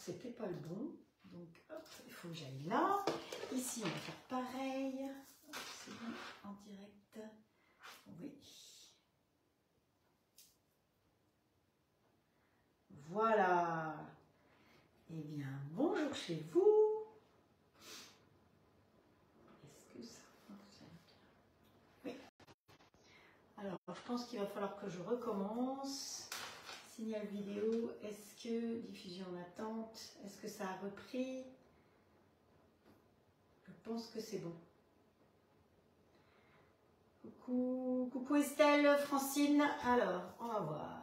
c'était pas le bon. Donc, hop, il faut que j'aille là. Ici, on va faire pareil. C'est bon, en direct. Oui. Voilà. Eh bien, bonjour chez vous. Est-ce que ça fonctionne? Oui. Alors, je pense qu'il va falloir que je recommence. Signal vidéo, est-ce que diffusion en attente? Est-ce que ça a repris? Je pense que c'est bon. Coucou Estelle, Francine. Alors, on va voir.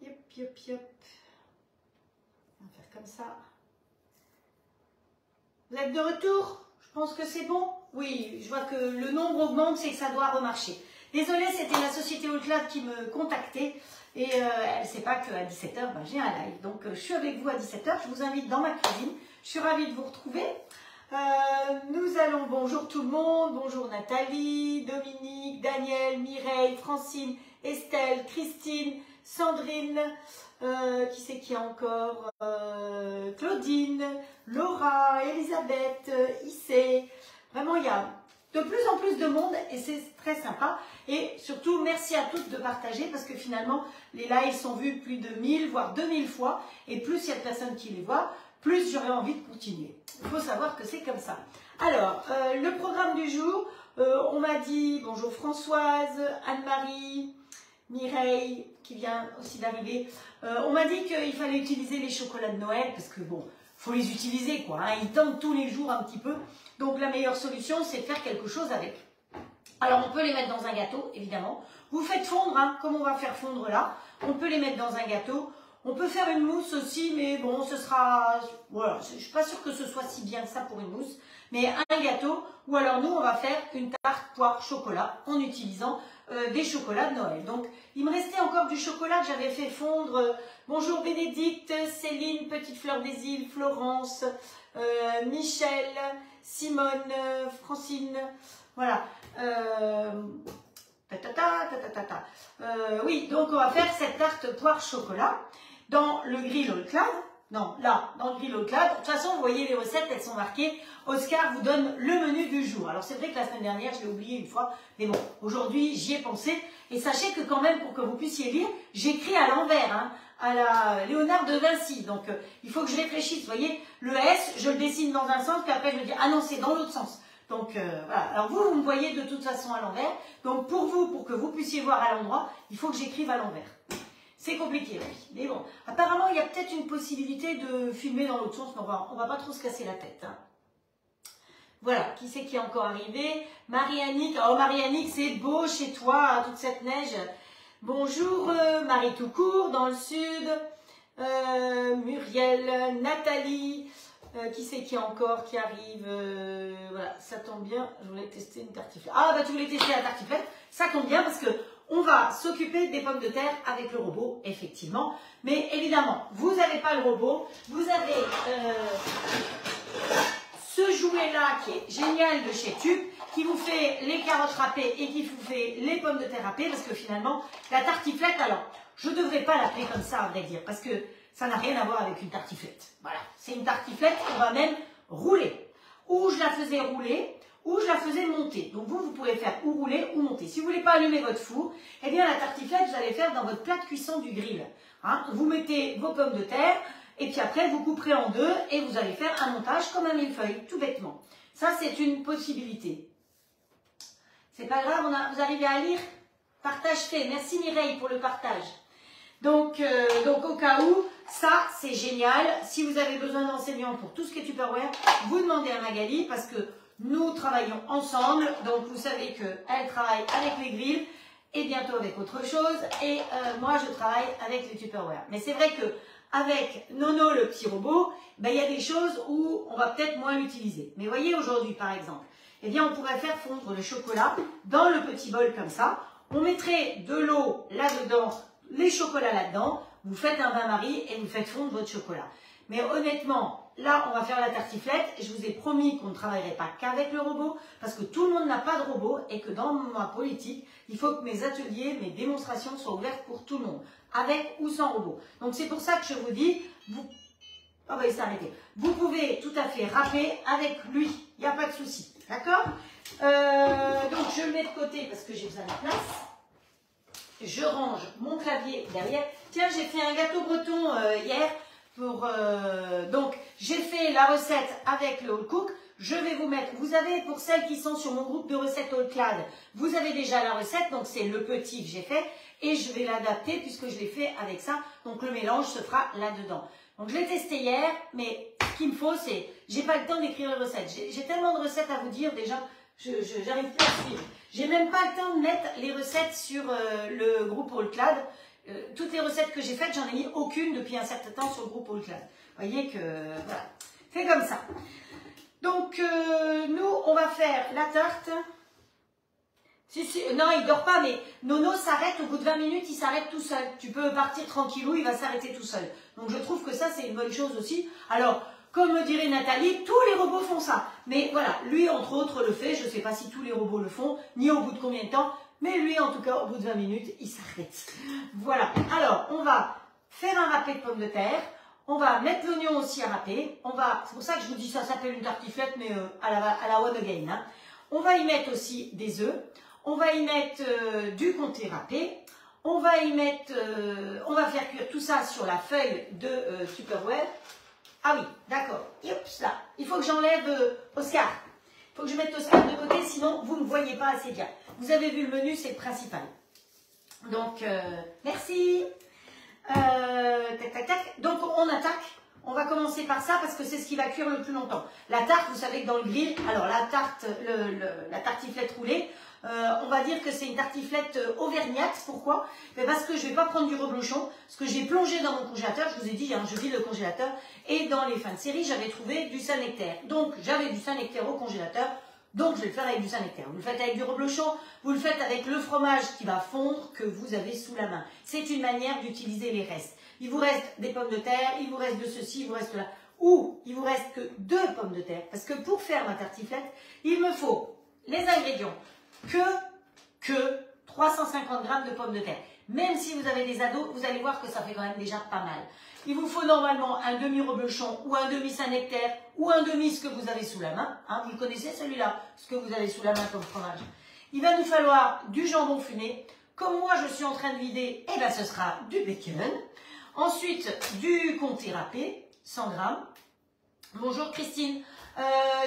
Yop, yop, yop. On va faire comme ça. Vous êtes de retour? Je pense que c'est bon. Oui, je vois que le nombre augmente, c'est que ça doit remarcher. Désolée, c'était la société Allcloud qui me contactait. Et elle ne sait pas qu'à 17 h, j'ai un live. Donc, je suis avec vous à 17 h. Je vous invite dans ma cuisine. Je suis ravie de vous retrouver. Nous allons, bonjour tout le monde. Bonjour Nathalie, Dominique, Daniel, Mireille, Francine, Estelle, Christine, Sandrine. Qui c'est qui a encore Claudine, Laura, Elisabeth, Issé. Vraiment, il y a de plus en plus de monde et c'est très sympa. Et surtout, merci à toutes de partager parce que finalement, les lives sont vus plus de 1000, voire 2000 fois. Et plus il y a de personnes qui les voient, plus j'aurai envie de continuer. Il faut savoir que c'est comme ça. Alors, le programme du jour, on m'a dit, bonjour Françoise, Anne-Marie, Mireille, qui vient aussi d'arriver. On m'a dit qu'il fallait utiliser les chocolats de Noël parce que bon, faut les utiliser quoi. Hein, ils tentent tous les jours un petit peu. Donc la meilleure solution, c'est de faire quelque chose avec. Alors on peut les mettre dans un gâteau, évidemment. Vous faites fondre, hein, comme on va faire fondre là. On peut les mettre dans un gâteau. On peut faire une mousse aussi, mais bon, ce sera... Voilà, je ne suis pas sûre que ce soit si bien que ça pour une mousse. Mais un gâteau, ou alors nous, on va faire une tarte poire chocolat en utilisant des chocolats de Noël. Donc, il me restait encore du chocolat que j'avais fait fondre. Bonjour Bénédicte, Céline, Petite Fleur des Îles, Florence, Michel, Simone, Francine, voilà. Oui, donc on va faire cette tarte poire chocolat dans le grill Allcloud. Non, là, dans le grill Allcloud. De toute façon, vous voyez les recettes, elles sont marquées. Oscar vous donne le menu du jour. Alors c'est vrai que la semaine dernière, je l'ai oublié une fois, mais bon, aujourd'hui, j'y ai pensé. Et sachez que quand même, pour que vous puissiez lire, j'écris à l'envers, hein, à la Léonard de Vinci. Donc, il faut que je réfléchisse. Vous voyez, le S, je le dessine dans un sens, puis après, je me dis, ah non, c'est dans l'autre sens. Donc, voilà. Alors, vous me voyez de toute façon à l'envers. Donc, pour vous, pour que vous puissiez voir à l'endroit, il faut que j'écrive à l'envers. C'est compliqué, oui. Mais bon, apparemment, il y a peut-être une possibilité de filmer dans l'autre sens, mais on va pas trop se casser la tête. Hein. Voilà, qui c'est qui est encore arrivé? Marie-Annick. Oh, Marie-Annick, c'est beau chez toi, hein, toute cette neige. Bonjour, Marie Toucourt, dans le sud. Muriel, Nathalie. Qui c'est qui est encore qui arrive? Voilà, ça tombe bien. Je voulais tester une tartiflette. Ah, bah tu voulais tester la tartiflette. Ça tombe bien parce que on va s'occuper des pommes de terre avec le robot, effectivement. Mais évidemment, vous n'avez pas le robot. Vous avez ce jouet-là qui est génial de chez Tube, qui vous fait les carottes râpées et qui vous fait les pommes de terre râpées. Parce que finalement, la tartiflette, alors, je ne devrais pas l'appeler comme ça, à vrai dire. Parce que ça n'a rien à voir avec une tartiflette. Voilà, c'est une tartiflette qu'on va même rouler. Ou je la faisais rouler, ou je la faisais monter. Donc vous pouvez faire ou rouler ou monter. Si vous ne voulez pas allumer votre four, eh bien la tartiflette, vous allez faire dans votre plat de cuisson du grill. Hein, vous mettez vos pommes de terre, et puis après vous couperez en deux, et vous allez faire un montage comme un millefeuille, tout bêtement. Ça, c'est une possibilité. C'est pas grave, vous arrivez à lire? Partage fait. Merci Mireille pour le partage. Donc au cas où, ça c'est génial. Si vous avez besoin d'enseignements pour tout ce qui est Tupperware, vous demandez à Magali parce que nous travaillons ensemble. Donc vous savez qu'elle travaille avec les grilles et bientôt avec autre chose. Et moi je travaille avec les Tupperware. Mais c'est vrai que avec Nono, le petit robot, ben, il y a des choses où on va peut-être moins l'utiliser. Mais voyez aujourd'hui par exemple, eh bien on pourrait faire fondre le chocolat dans le petit bol comme ça. On mettrait de l'eau là-dedans, les chocolats là-dedans, vous faites un bain-marie et vous faites fondre votre chocolat. Mais honnêtement, là, on va faire la tartiflette et je vous ai promis qu'on ne travaillerait pas qu'avec le robot parce que tout le monde n'a pas de robot et que dans ma politique, il faut que mes ateliers, mes démonstrations soient ouvertes pour tout le monde, avec ou sans robot. Donc c'est pour ça que je vous dis, Ah bah il s'est arrêté. Vous pouvez tout à fait râper avec lui, il n'y a pas de souci, d'accord? Donc je le mets de côté parce que j'ai besoin de place. Je range mon clavier derrière. Tiens, j'ai fait un gâteau breton hier. Donc j'ai fait la recette avec le All Cook. Je vais vous mettre, vous avez, pour celles qui sont sur mon groupe de recettes All Clad, vous avez déjà la recette, donc c'est le petit que j'ai fait. Et je vais l'adapter puisque je l'ai fait avec ça. Donc le mélange se fera là-dedans. Donc je l'ai testé hier, mais ce qu'il me faut, c'est, j'ai pas le temps d'écrire les recettes. J'ai tellement de recettes à vous dire déjà, j'arrive plus à suivre. J'ai même pas le temps de mettre les recettes sur le groupe All Clad. Toutes les recettes que j'ai faites, j'en ai mis aucune depuis un certain temps sur le groupe All Clad. Vous voyez que, voilà, c'est comme ça. Donc nous, on va faire la tarte. Non, il dort pas, mais Nono s'arrête au bout de 20 minutes, il s'arrête tout seul. Tu peux partir tranquillou, il va s'arrêter tout seul. Donc je trouve que ça, c'est une bonne chose aussi. Alors, comme me dirait Nathalie, tous les robots font ça. Mais voilà, lui, entre autres, le fait. Je ne sais pas si tous les robots le font, ni au bout de combien de temps. Mais lui, en tout cas, au bout de 20 minutes, il s'arrête. Voilà. Alors, on va faire un râpé de pommes de terre. On va mettre l'oignon aussi à râper. C'est pour ça que je vous dis ça s'appelle une tartiflette, mais à la one again. Hein. On va y mettre aussi des œufs. On va y mettre du comté râpé. On va y mettre, on va faire cuire tout ça sur la feuille de Tupperware. Ah oui, d'accord. Là, il faut que j'enlève Oscar. Il faut que je mette Oscar de côté, sinon vous ne me voyez pas assez bien. Vous avez vu le menu, c'est le principal. Donc, merci. Tac, tac, tac. Donc, on attaque. On va commencer par ça parce que c'est ce qui va cuire le plus longtemps. La tarte, vous savez que dans le grill, alors la tarte, la tartiflette roulée, on va dire que c'est une tartiflette auvergnate. Pourquoi? Parce que je ne vais pas prendre du reblochon, parce que j'ai plongé dans mon congélateur, je vous ai dit, hein, je vide le congélateur, et dans les fins de série, j'avais trouvé du Saint-Nectaire. Donc, j'avais du Saint-Nectaire au congélateur, donc je vais le faire avec du Saint-Nectaire. Vous le faites avec du reblochon, vous le faites avec le fromage qui va fondre, que vous avez sous la main. C'est une manière d'utiliser les restes. Il vous reste des pommes de terre, il vous reste de ceci, il vous reste là. Ou, il vous reste que 2 pommes de terre, parce que pour faire ma tartiflette, il me faut les ingrédients. Que 350 grammes de pommes de terre. Même si vous avez des ados, vous allez voir que ça fait quand même déjà pas mal. Il vous faut normalement un demi-reblochon ou un demi-Saint-Nectaire ou un demi ce que vous avez sous la main. Hein, vous le connaissez celui-là, ce que vous avez sous la main comme fromage. Il va nous falloir du jambon fumé. Comme moi je suis en train de vider, eh ben, ce sera du bacon. Ensuite, du comté râpé, 100 grammes. Bonjour Christine.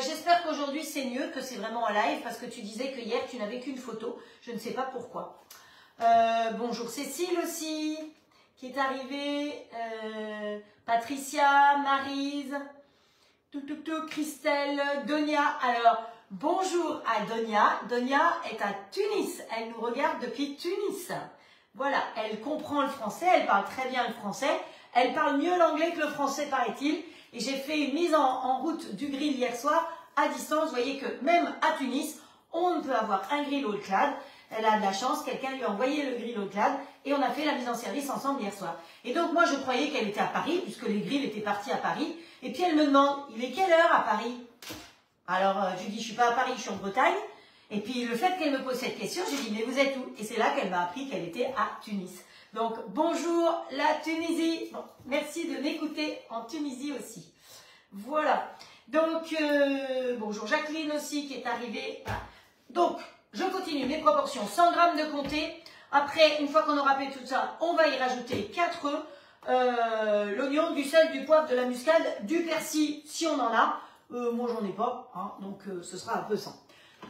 J'espère qu'aujourd'hui c'est mieux, que c'est vraiment en live, parce que tu disais que hier tu n'avais qu'une photo. Je ne sais pas pourquoi. Bonjour Cécile aussi, qui est arrivée. Patricia, Maryse, Christelle, Donia. Alors, bonjour à Donia. Donia est à Tunis. Elle nous regarde depuis Tunis. Voilà, elle comprend le français, elle parle très bien le français. Elle parle mieux l'anglais que le français, paraît-il. Et j'ai fait une mise en route du grill hier soir à distance. Vous voyez que même à Tunis, on peut avoir un grill All Clad. Elle a de la chance, quelqu'un lui a envoyé le grill All Clad et on a fait la mise en service ensemble hier soir. Et donc moi je croyais qu'elle était à Paris, puisque les grilles étaient partis à Paris. Et puis elle me demande, il est quelle heure à Paris? Alors je lui dis, je suis pas à Paris, je suis en Bretagne. Et puis le fait qu'elle me pose cette question, j'ai dit, mais vous êtes où? Et c'est là qu'elle m'a appris qu'elle était à Tunis. Donc, bonjour la Tunisie. Bon, merci de m'écouter en Tunisie aussi. Voilà. Donc, bonjour Jacqueline aussi qui est arrivée. Voilà. Donc, je continue mes proportions. 100 grammes de comté. Après, une fois qu'on aura fait tout ça, on va y rajouter 4 œufs, l'oignon, du sel, du poivre, de la muscade, du persil si on en a. Moi, j'en ai pas, hein, donc ce sera un peu sans.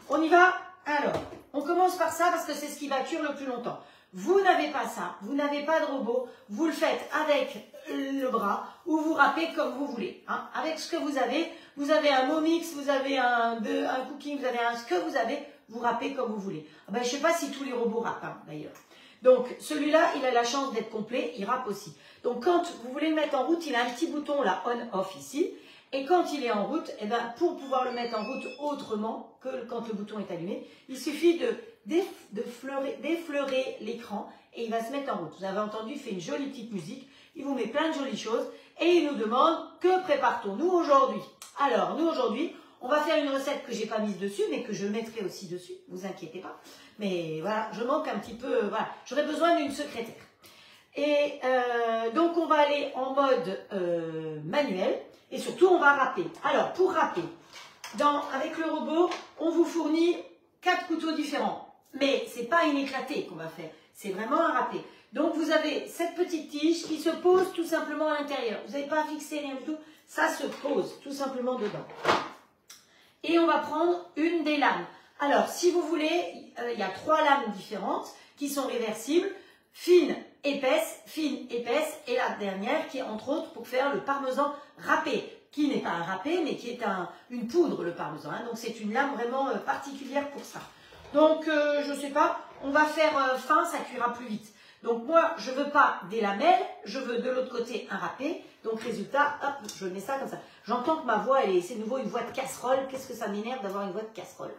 On y va? Alors, on commence par ça parce que c'est ce qui va cuire le plus longtemps. Vous n'avez pas ça, vous n'avez pas de robot, vous le faites avec le bras ou vous râpez comme vous voulez. Hein. Avec ce que vous avez un Momix, vous avez un cooking, vous avez ce que vous avez, vous râpez comme vous voulez. Ben, je ne sais pas si tous les robots râpent hein, d'ailleurs. Donc celui-là, il a la chance d'être complet, il râpe aussi. Donc quand vous voulez le mettre en route, il a un petit bouton là, on-off ici. Et quand il est en route, eh ben, pour pouvoir le mettre en route autrement que quand le bouton est allumé, il suffit d'effleurer l'écran et il va se mettre en route. Vous avez entendu, il fait une jolie petite musique, il vous met plein de jolies choses et il nous demande que prépare-t-on nous aujourd'hui. Alors, nous aujourd'hui, on va faire une recette que je n'ai pas mise dessus, mais que je mettrai aussi dessus, vous inquiétez pas. Mais voilà, je manque un petit peu, voilà, j'aurais besoin d'une secrétaire. Et donc on va aller en mode manuel et surtout on va râper. Alors pour râper, avec le robot, on vous fournit 4 couteaux différents. Mais ce n'est pas une éclatée qu'on va faire, c'est vraiment un râpé. Donc vous avez cette petite tige qui se pose tout simplement à l'intérieur. Vous n'avez pas à fixer rien du tout, ça se pose tout simplement dedans. Et on va prendre une des lames. Alors si vous voulez, il y a 3 lames différentes qui sont réversibles, fine, épaisse, et la dernière qui est entre autres pour faire le parmesan râpé, qui n'est pas un râpé mais qui est une poudre le parmesan. Hein. Donc c'est une lame vraiment particulière pour ça. Donc je ne sais pas, on va faire fin, ça cuira plus vite. Donc moi je ne veux pas des lamelles, je veux de l'autre côté un râpé. Donc résultat, hop, je mets ça comme ça. J'entends que ma voix, c'est nouveau une voix de casserole. Qu'est-ce que ça m'énerve d'avoir une voix de casserole.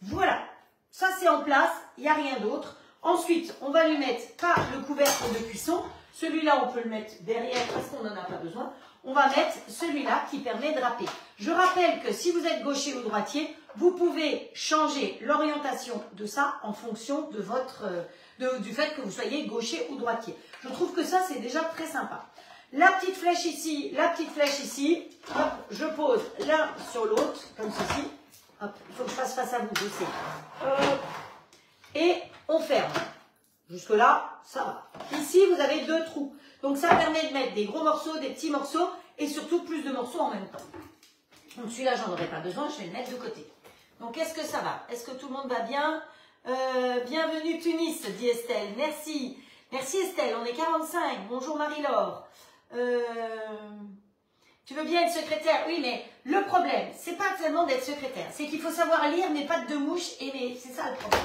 Voilà, ça c'est en place, il n'y a rien d'autre. Ensuite, on va lui mettre pas le couvercle de cuisson. Celui-là, on peut le mettre derrière parce qu'on n'en a pas besoin. On va mettre celui-là qui permet de râper. Je rappelle que si vous êtes gaucher ou droitier, vous pouvez changer l'orientation de ça en fonction de du fait que vous soyez gaucher ou droitier. Je trouve que ça, c'est déjà très sympa. La petite flèche ici, hop, je pose l'un sur l'autre, comme ceci. Hop, il faut que je fasse face à vous, je sais. Hop, et on ferme. Jusque là, ça va. Ici, vous avez 2 trous. Donc ça permet de mettre des gros morceaux, des petits morceaux et surtout plus de morceaux en même temps. Donc celui-là, j'en aurai pas besoin, je vais le mettre de côté. Donc est-ce que ça va? Est-ce que tout le monde va bien? Bienvenue Tunis, dit Estelle. Merci. Merci Estelle, on est 45. Bonjour Marie-Laure. Tu veux bien être secrétaire? Oui, mais le problème, c'est pas tellement d'être secrétaire. C'est qu'il faut savoir lire mes pattes de mouche et c'est ça le problème.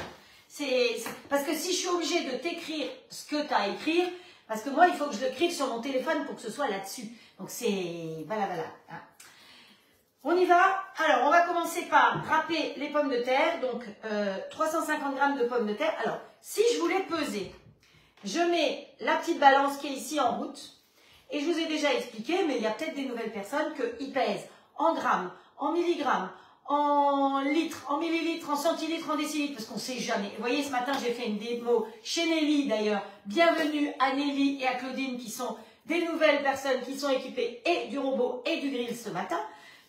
Parce que si je suis obligée de t'écrire ce que tu as à écrire, parce que moi, il faut que je l'écrive sur mon téléphone pour que ce soit là-dessus. Donc c'est... Voilà. Hein. On y va. Alors, on va commencer par râper les pommes de terre. Donc, 350 g de pommes de terre. Alors, si je voulais peser, je mets la petite balance qui est ici en route. Et je vous ai déjà expliqué, mais il y a peut-être des nouvelles personnes qu'ils pèsent en grammes, en milligrammes, en litres, en millilitres, en centilitres, en décilitres, parce qu'on ne sait jamais. Vous voyez, ce matin, j'ai fait une démo chez Nelly, d'ailleurs. Bienvenue à Nelly et à Claudine, qui sont des nouvelles personnes qui sont équipées et du robot et du grill ce matin.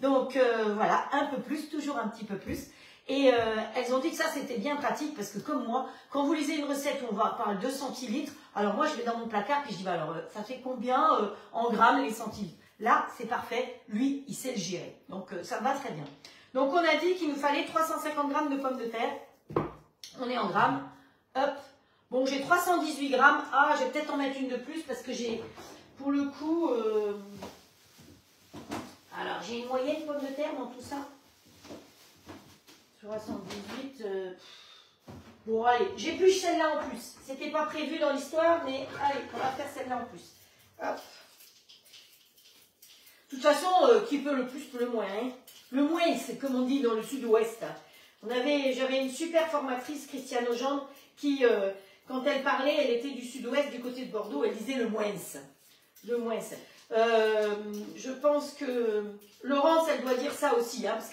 Donc, voilà, un peu plus, toujours un petit peu plus. Et elles ont dit que ça, c'était bien pratique, parce que comme moi, quand vous lisez une recette où on parle de centilitres, alors moi, je vais dans mon placard, puis je dis, bah alors, ça fait combien en grammes les centilitres? Là, c'est parfait. Lui, il sait le gérer. Donc, ça va très bien. Donc, on a dit qu'il nous fallait 350 g de pommes de terre. On est en grammes. Hop. Bon, j'ai 318 grammes. Ah, je vais peut-être en mettre une de plus parce que j'ai, pour le coup... Alors, j'ai une moyenne pomme de terre dans tout ça. 78... Bon, allez, j'épluche celle-là en plus. C'était pas prévu dans l'histoire, mais allez, on va faire celle-là en plus. Hop. De toute façon, qui peut le plus peut le moins. Hein. Le moins, c'est comme on dit dans le sud-ouest. J'avais une super formatrice, Christiane Ogendre, qui, quand elle parlait, elle était du sud-ouest, du côté de Bordeaux, elle disait le moins. Le moins. Je pense que Laurence, elle doit dire ça aussi, hein, parce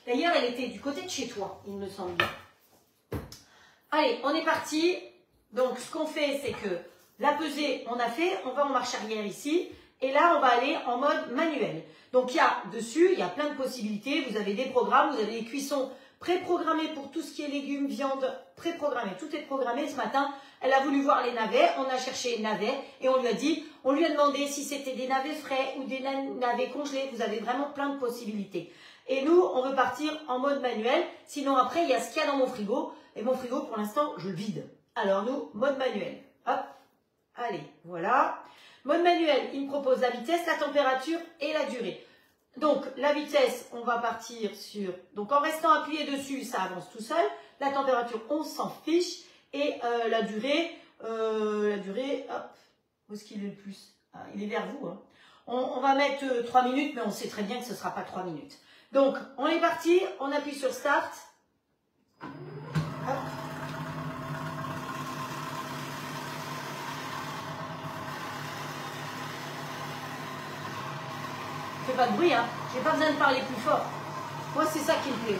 d'ailleurs, elle était du côté de chez toi, il me semble. Allez, on est parti. Donc, ce qu'on fait, c'est que la pesée, on a fait, on va en marche arrière ici, et là, on va aller en mode manuel. Donc, il y a dessus, il y a plein de possibilités. Vous avez des programmes, vous avez des cuissons préprogrammées pour tout ce qui est légumes, viande, préprogrammées. Tout est programmé ce matin. Elle a voulu voir les navets, on a cherché les navets et on lui a demandé si c'était des navets frais ou des navets congelés. Vous avez vraiment plein de possibilités. Et nous, on veut partir en mode manuel. Sinon, après, il y a ce qu'il y a dans mon frigo. Et mon frigo, pour l'instant, je le vide. Alors, nous, mode manuel. Hop. Allez, voilà. Mode manuel, il me propose la vitesse, la température et la durée. Donc, la vitesse, on va partir sur... Donc, en restant appuyé dessus, ça avance tout seul. La température, on s'en fiche. Et la durée, hop, où est-ce qu'il est le plus? Ah, il est vers vous. Hein. On va mettre 3 minutes, mais on sait très bien que ce ne sera pas 3 minutes. Donc, on est parti, on appuie sur Start. Hop. Fais pas de bruit, hein. J'ai pas besoin de parler plus fort. Moi, c'est ça qui me plaît.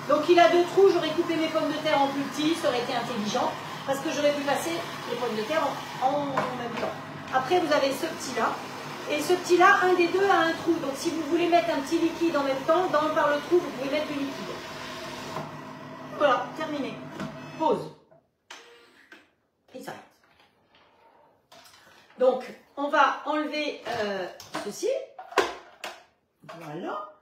Donc, il a 2 trous. J'aurais coupé mes pommes de terre en plus petits. Ça aurait été intelligent. Parce que j'aurais pu passer les pommes de terre en même temps. Après, vous avez ce petit-là. Et ce petit-là, un des deux a un trou. Donc, si vous voulez mettre un petit liquide en même temps, par le trou, vous pouvez mettre le liquide. Voilà, terminé. Pause. Il s'arrête. Donc, on va enlever ceci. Voilà.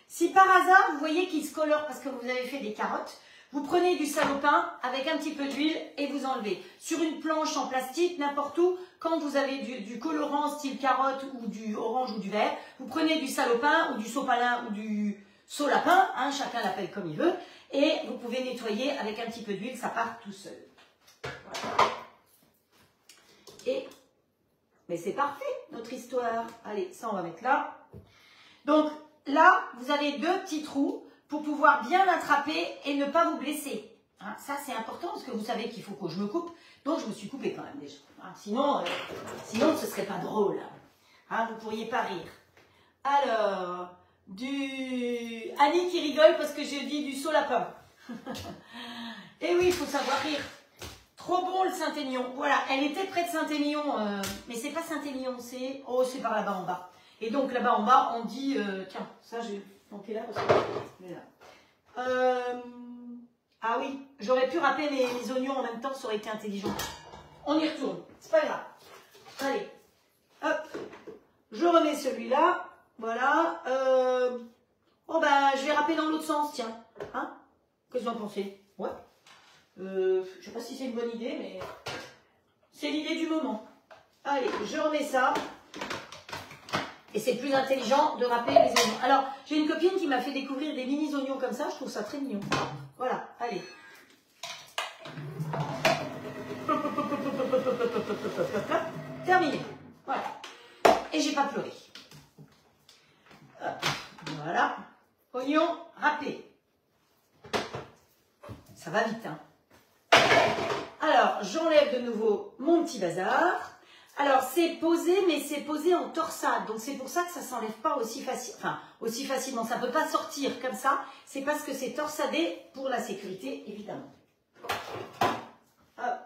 Si par hasard, vous voyez qu'il se colore parce que vous avez fait des carottes, vous prenez du salopin avec un petit peu d'huile et vous enlevez. Sur une planche en plastique, n'importe où, quand vous avez du colorant style carotte ou du orange ou du vert, vous prenez du salopin ou du sopalin ou du solapin, hein, chacun l'appelle comme il veut, et vous pouvez nettoyer avec un petit peu d'huile, ça part tout seul. Voilà. Mais c'est parfait, notre histoire. Allez, ça on va mettre là. Donc là, vous avez deux petits trous pour pouvoir bien attraper et ne pas vous blesser. Hein, ça c'est important parce que vous savez qu'il faut que je me coupe. Donc je me suis coupée quand même déjà. Hein, sinon, ce ne serait pas drôle. Hein, vous ne pourriez pas rire. Alors, Annie qui rigole parce que j'ai dit du solapin. Et oui, il faut savoir rire. Trop bon le Saint-Émilion. Voilà, elle était près de Saint-Émilion, mais c'est pas Saint-Émilion, c'est... Oh, c'est par là-bas en bas. Et donc là-bas en bas, on dit... tiens, ça j'ai manqué là parce que... Là. Ah oui, j'aurais pu râper mes oignons en même temps, ça aurait été intelligent. On y retourne, c'est pas grave. Allez, hop, je remets celui-là. Voilà. Oh ben, je vais râper dans l'autre sens, tiens. Hein? Qu'est-ce que vous en pensez? Ouais. Je sais pas si c'est une bonne idée, mais c'est l'idée du moment. Allez, je remets ça. Et c'est plus intelligent de râper les oignons. Alors, j'ai une copine qui m'a fait découvrir des mini oignons comme ça. Je trouve ça très mignon. Voilà, allez. Terminé. Voilà. Et j'ai pas pleuré. Hop. Voilà. Oignon râpé. Ça va vite, hein. Alors, j'enlève de nouveau mon petit bazar. Alors, c'est posé, mais c'est posé en torsade. Donc, c'est pour ça que ça ne s'enlève pas aussi facilement. Ça ne peut pas sortir comme ça. C'est parce que c'est torsadé pour la sécurité, évidemment. Hop.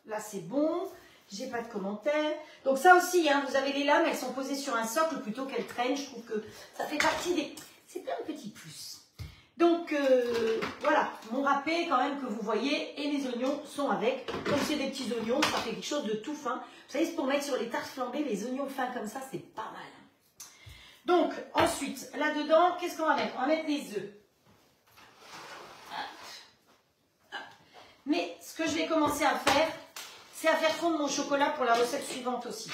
Là, c'est bon. J'ai pas de commentaires. Donc, ça aussi, hein, vous avez les lames, elles sont posées sur un socle plutôt qu'elles traînent. Je trouve que ça fait partie des... C'est plein de petits plus. Donc, voilà, mon râpé quand même que vous voyez, et les oignons sont avec. Comme c'est des petits oignons, ça fait quelque chose de tout fin. Vous savez, c'est pour mettre sur les tartes flambées, les oignons fins comme ça, c'est pas mal. Donc, ensuite, là-dedans, qu'est-ce qu'on va mettre? On va mettre les œufs. Mais ce que je vais commencer à faire, c'est à faire fondre mon chocolat pour la recette suivante aussi.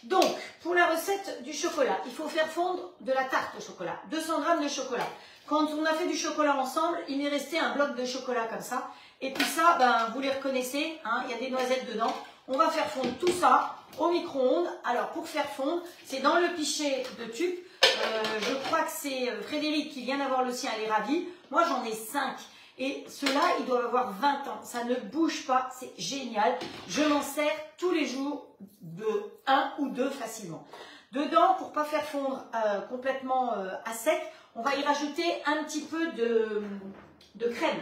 Donc, pour la recette du chocolat, il faut faire fondre de la tarte au chocolat, 200 g de chocolat. Quand on a fait du chocolat ensemble, il m'est resté un bloc de chocolat comme ça. Et puis ça, ben, vous les reconnaissez, hein, il y a des noisettes dedans. On va faire fondre tout ça au micro-ondes. Alors, pour faire fondre, c'est dans le pichet de tube. Je crois que c'est Frédéric qui vient d'avoir le sien, elle est ravie. Moi, j'en ai 5. Et ceux-là, ils doivent avoir 20 ans. Ça ne bouge pas, c'est génial. Je m'en sers tous les jours de 1 ou 2 facilement. Dedans, pour ne pas faire fondre complètement à sec, on va y rajouter un petit peu de crème.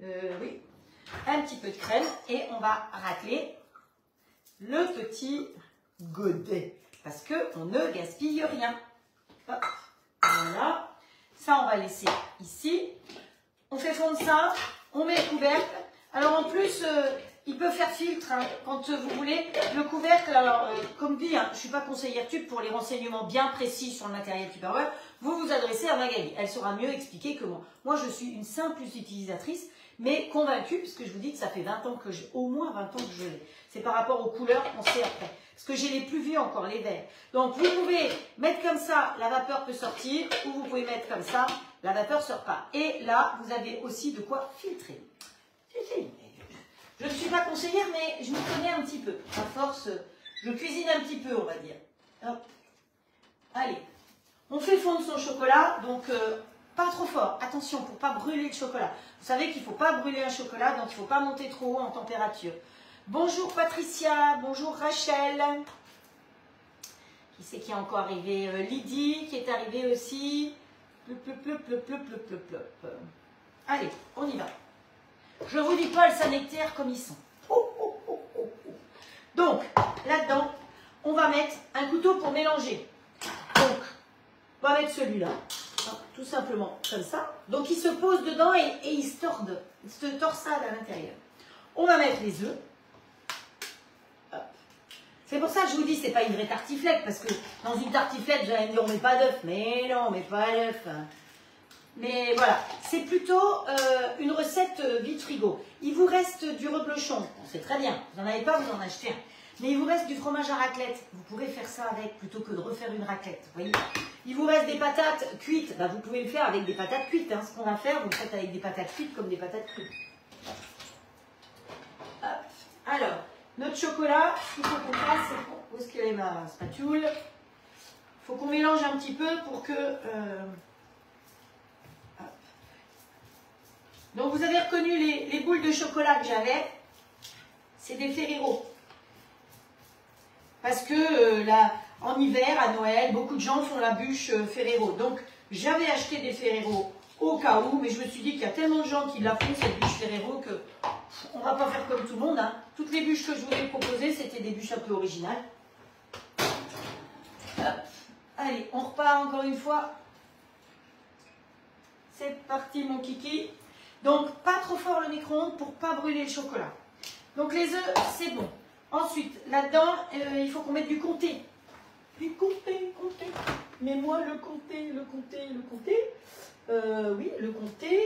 Oui, un petit peu de crème. Et on va racler le petit godet. Parce qu'on ne gaspille rien. Hop, voilà. Ça, on va laisser ici. On fait fondre ça. On met le couvercle. Alors, en plus, il peut faire filtre hein, quand vous voulez. Le couvercle, alors, comme dit, hein, je ne suis pas conseillère tube pour les renseignements bien précis sur le matériel Tupperware. Vous vous adressez à Magali. Elle saura mieux expliquer que moi. Moi, je suis une simple utilisatrice, mais convaincue, puisque je vous dis que ça fait 20 ans que j'ai, au moins 20 ans que je l'ai. C'est par rapport aux couleurs qu'on sait après. Parce que j'ai les plus vieux encore, les verts. Donc, vous pouvez mettre comme ça, la vapeur peut sortir, ou vous pouvez mettre comme ça, la vapeur ne sort pas. Et là, vous avez aussi de quoi filtrer. Je ne suis pas conseillère, mais je me connais un petit peu. À force, je cuisine un petit peu, on va dire. Hop. Allez, on fait fondre son chocolat, donc pas trop fort. Attention, pour ne pas brûler le chocolat. Vous savez qu'il ne faut pas brûler un chocolat, donc il ne faut pas monter trop haut en température. Bonjour Patricia, bonjour Rachel. Qui c'est qui est encore arrivé? Lydie qui est arrivée aussi. Allez, on y va. Je ne vous dis pas le sanitaire comme ils sont. Oh, oh, oh, oh, oh. Donc, là-dedans, on va mettre un couteau pour mélanger. Donc, on va mettre celui-là, hein, tout simplement comme ça. Donc, il se pose dedans et il se torde, il se torsade à l'intérieur. On va mettre les œufs. C'est pour ça que je vous dis, c'est pas une vraie tartiflette, parce que dans une tartiflette, j'allais me dire, on met pas d'œuf. Mais non, on met pas d'œuf. Mais voilà, c'est plutôt une recette vide frigo. Il vous reste du reblochon, bon, c'est très bien, vous n'en avez pas, vous en achetez un. Mais il vous reste du fromage à raclette, vous pourrez faire ça avec plutôt que de refaire une raclette, vous voyez. Il vous reste des patates cuites, bah, vous pouvez le faire avec des patates cuites, hein. Ce qu'on va faire, vous le faites avec des patates cuites comme des patates crues. Hop. Alors, notre chocolat, ce qu'il faut qu'on fasse, c'est où est-ce qu'elle est ma spatule? Il faut qu'on mélange un petit peu pour que... Donc vous avez reconnu les boules de chocolat que j'avais, c'est des Ferrero. Parce que là, en hiver, à Noël, beaucoup de gens font la bûche Ferrero. Donc j'avais acheté des Ferrero au cas où, mais je me suis dit qu'il y a tellement de gens qui la font, cette bûche Ferrero, que on ne va pas faire comme tout le monde. Hein. Toutes les bûches que je vous ai proposées, c'était des bûches un peu originales. Hop. Allez, on repart encore une fois. C'est parti mon kiki. Donc, pas trop fort le micro-ondes pour ne pas brûler le chocolat. Donc, les œufs, c'est bon. Ensuite, là-dedans, il faut qu'on mette du comté. Du comté, comté. Mets-moi le comté, le comté, le comté. Oui, le comté.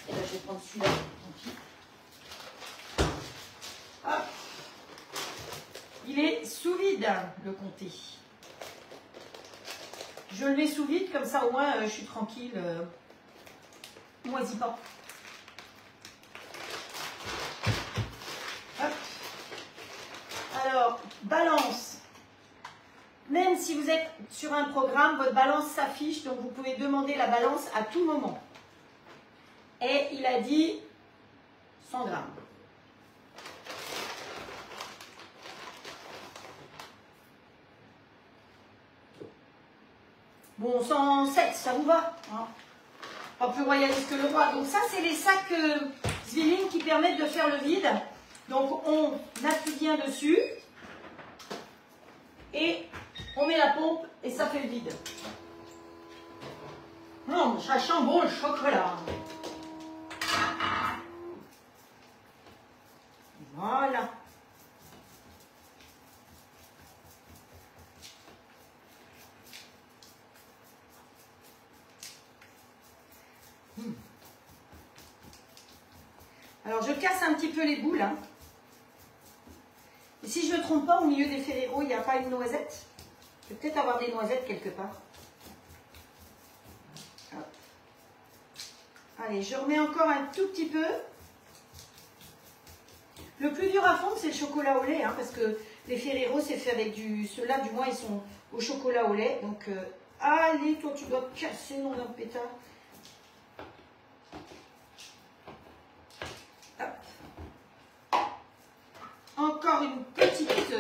Et là, je vais prendre celui-là. Hop. Il est sous vide, le comté. Je le mets sous vide, comme ça, au moins, je suis tranquille. Moisis pas. Hop. Alors, balance. Même si vous êtes sur un programme, votre balance s'affiche, donc vous pouvez demander la balance à tout moment. Et il a dit 100 grammes. Bon, 107, ça vous va, hein? Pas plus royaliste que le roi. Donc ça, c'est les sacs Zwilling qui permettent de faire le vide. Donc on appuie bien dessus et on met la pompe et ça fait le vide. Ça sent bon le chocolat. Voilà. Alors je casse un petit peu les boules. Hein. Et si je ne me trompe pas, au milieu des Ferrero, il n'y a pas une noisette. Je vais peut-être avoir des noisettes quelque part. Hop. Allez, je remets encore un tout petit peu. Le plus dur à fondre, c'est le chocolat au lait, hein, parce que les Ferrero, c'est fait avec du... Ceux-là, du moins, ils sont au chocolat au lait. Donc, allez, toi, tu dois te casser, nom d'un pétard. Encore une petite,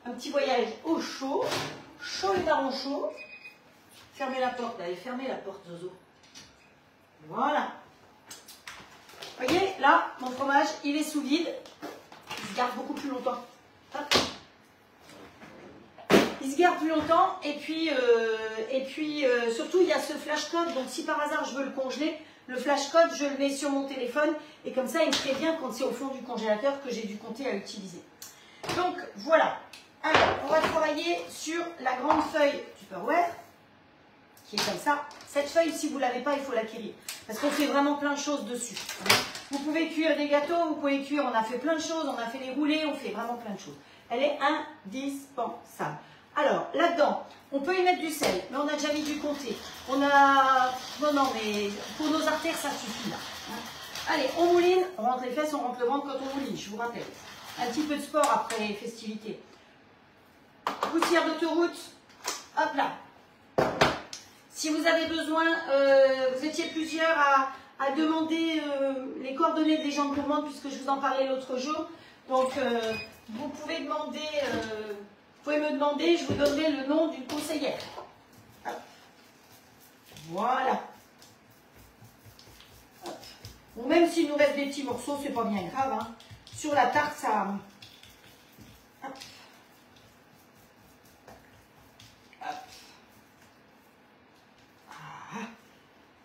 un petit voyage au chaud, chaud et daron chaud. Fermez la porte, allez, fermez la porte, Zozo. Voilà. Vous voyez, là, mon fromage, il est sous vide. Il se garde beaucoup plus longtemps. Hop. Il se garde plus longtemps. Et puis surtout, il y a ce flash code. Donc, si par hasard, je veux le congeler, le flash code, je le mets sur mon téléphone. Et comme ça, il me prévient quand c'est au fond du congélateur que j'ai du comté à utiliser. Donc, voilà. Alors, on va travailler sur la grande feuille Tupperware, qui est comme ça. Cette feuille, si vous ne l'avez pas, il faut l'acquérir. Parce qu'on fait vraiment plein de choses dessus. Vous pouvez cuire des gâteaux, vous pouvez cuire, on a fait plein de choses, on a fait les roulés, on fait vraiment plein de choses. Elle est indispensable. Alors, là-dedans, on peut y mettre du sel, mais on a déjà mis du comté. On a... Non, mais pour nos artères, ça suffit là. Allez, on mouline, on rentre les fesses, on rentre le ventre quand on mouline, je vous rappelle. Un petit peu de sport après les festivités. Poussière d'autoroute, hop là. Si vous avez besoin, vous étiez plusieurs à demander les coordonnées des gens de commande, puisque je vous en parlais l'autre jour. Donc, vous pouvez demander, vous pouvez me demander, je vous donnerai le nom d'une conseillère. Hop. Voilà. Hop. Bon, même s'il nous reste des petits morceaux, c'est pas bien grave. Hein. Sur la tarte, ça... Hop. Hop. Ah.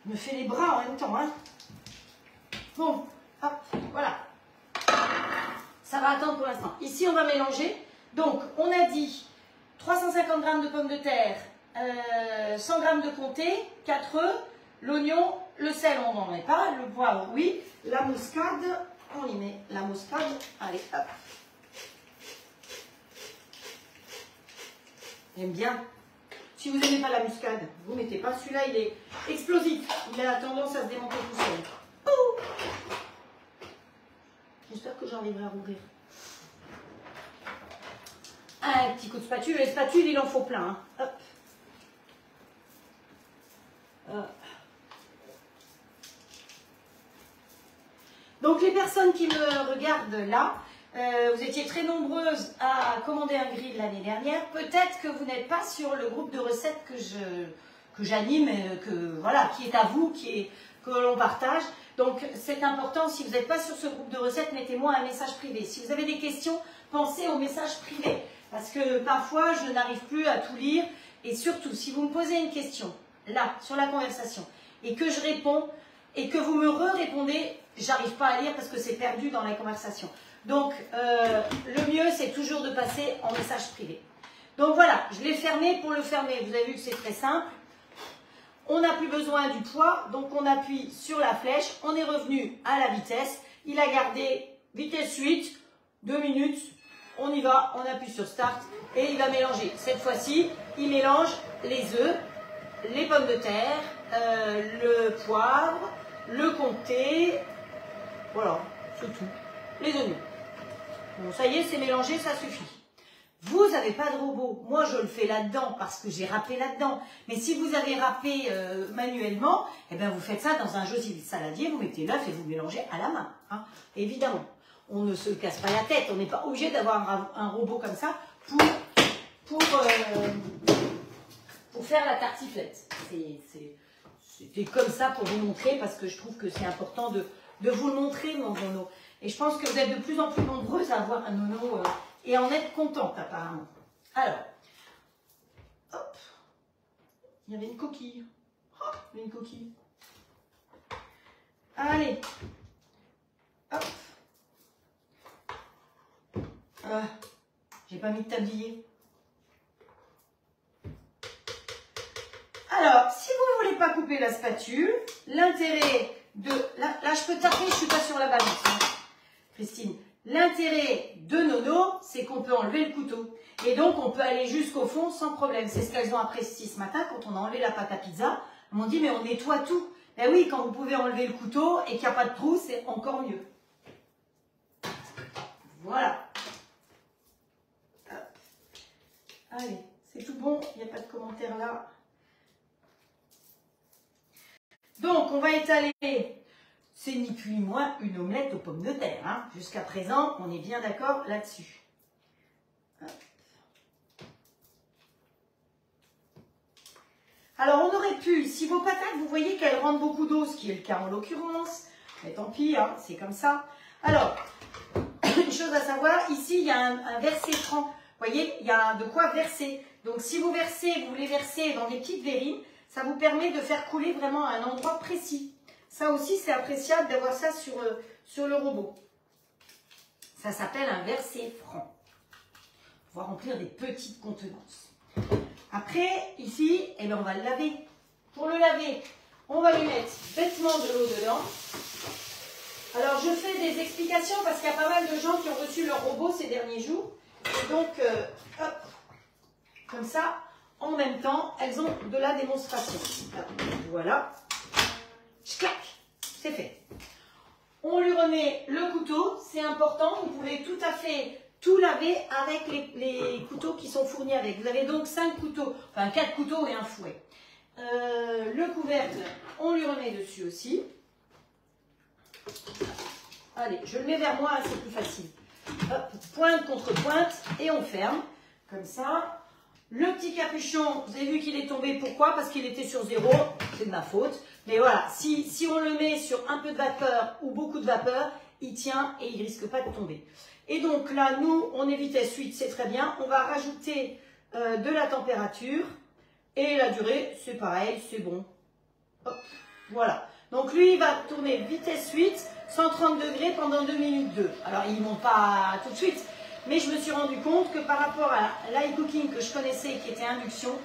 Je me fais les bras en même temps. Hein. Bon, hop, voilà. Ça va attendre pour l'instant. Ici, on va mélanger. Donc, on a dit 350 g de pommes de terre, 100 g de comté, 4 œufs, l'oignon, le sel, on n'en met pas, le poivre, oui, la muscade, on y met la muscade. Allez, hop. J'aime bien. Si vous n'aimez pas la muscade, vous ne mettez pas. Celui-là, il est explosif. Il a tendance à se démonter tout seul. J'espère que j'arriverai à rouvrir. Un petit coup de spatule. Les spatules, il en faut plein. Hein. Hop. Hop. Donc, les personnes qui me regardent là, vous étiez très nombreuses à commander un grill l'année dernière. Peut-être que vous n'êtes pas sur le groupe de recettes que j'anime, voilà, qui est à vous, que l'on partage. Donc, c'est important, si vous n'êtes pas sur ce groupe de recettes, mettez-moi un message privé. Si vous avez des questions, pensez au message privé. Parce que parfois, je n'arrive plus à tout lire. Et surtout, si vous me posez une question, là, sur la conversation, et que je réponds, et que vous me répondez, j'arrive pas à lire parce que c'est perdu dans la conversation. Donc, le mieux, c'est toujours de passer en message privé. Donc voilà, je l'ai fermé. Pour le fermer, vous avez vu que c'est très simple. On n'a plus besoin du poids, donc on appuie sur la flèche. On est revenu à la vitesse. Il a gardé vitesse 8, 2 minutes. On y va, on appuie sur Start et il va mélanger. Cette fois-ci, il mélange les œufs, les pommes de terre, le poivre, le comté. Voilà, c'est tout. Les oignons. Bon, ça y est, c'est mélangé, ça suffit. Vous n'avez pas de robot. Moi, je le fais là-dedans parce que j'ai râpé là-dedans. Mais si vous avez râpé manuellement, eh bien, vous faites ça dans un joli saladier, vous mettez l'œuf et vous mélangez à la main. Hein, évidemment. On ne se casse pas la tête. On n'est pas obligé d'avoir un robot comme ça pour faire la tartiflette. C'était comme ça pour vous montrer parce que je trouve que c'est important de vous le montrer, mon nono. Et je pense que vous êtes de plus en plus nombreuses à avoir un nono et en être contente apparemment. Alors, hop, il y avait une coquille. Oh, il y avait une coquille. Allez, hop. J'ai pas mis de tablier. Alors, si vous ne voulez pas couper la spatule, l'intérêt de... Là, je peux taper, je ne suis pas sur la balance. Hein, Christine. L'intérêt de Nono, c'est qu'on peut enlever le couteau. Et donc, on peut aller jusqu'au fond sans problème. C'est ce qu'elles ont apprécié ce matin quand on a enlevé la pâte à pizza. Elles m'ont dit, mais on nettoie tout. Ben oui, quand vous pouvez enlever le couteau et qu'il n'y a pas de trou, c'est encore mieux. Voilà. Allez, c'est tout bon, il n'y a pas de commentaire là. Donc, on va étaler, c'est ni plus ni moins une omelette aux pommes de terre. Hein. Jusqu'à présent, on est bien d'accord là-dessus. Alors, on aurait pu, si vos patates, vous voyez qu'elles rendent beaucoup d'eau, ce qui est le cas en l'occurrence, mais tant pis, hein, c'est comme ça. Alors, une chose à savoir, ici, il y a un verset franc. Vous voyez, il y a de quoi verser. Donc, si vous voulez verser dans des petites verrines, ça vous permet de faire couler vraiment à un endroit précis. Ça aussi, c'est appréciable d'avoir ça sur le robot. Ça s'appelle un verset franc. On va remplir des petites contenances. Après, ici, eh bien, on va le laver. Pour le laver, on va lui mettre bêtement de l'eau dedans. Alors, je fais des explications parce qu'il y a pas mal de gens qui ont reçu leur robot ces derniers jours. Et donc, hop, comme ça, en même temps, elles ont de la démonstration. Voilà. Clac, c'est fait. On lui remet le couteau, c'est important. Vous pouvez tout à fait tout laver avec les couteaux qui sont fournis avec. Vous avez donc 5 couteaux, enfin 4 couteaux et un fouet. Le couvercle, on lui remet dessus aussi. Allez, je le mets vers moi, c'est plus facile. Hop, pointe contre pointe et on ferme. Comme ça. Le petit capuchon, vous avez vu qu'il est tombé, pourquoi? Parce qu'il était sur 0, c'est de ma faute. Mais voilà, si on le met sur un peu de vapeur ou beaucoup de vapeur, il tient et il ne risque pas de tomber. Et donc là, nous, on est vitesse 8, c'est très bien. On va rajouter de la température et la durée, c'est pareil, c'est bon. Hop, voilà. Donc lui, il va tourner vitesse 8, 130 degrés pendant 2 minutes 2. Alors, il ne monte pas tout de suite, mais je me suis rendu compte que par rapport à l'iCooking que je connaissais, qui était induction,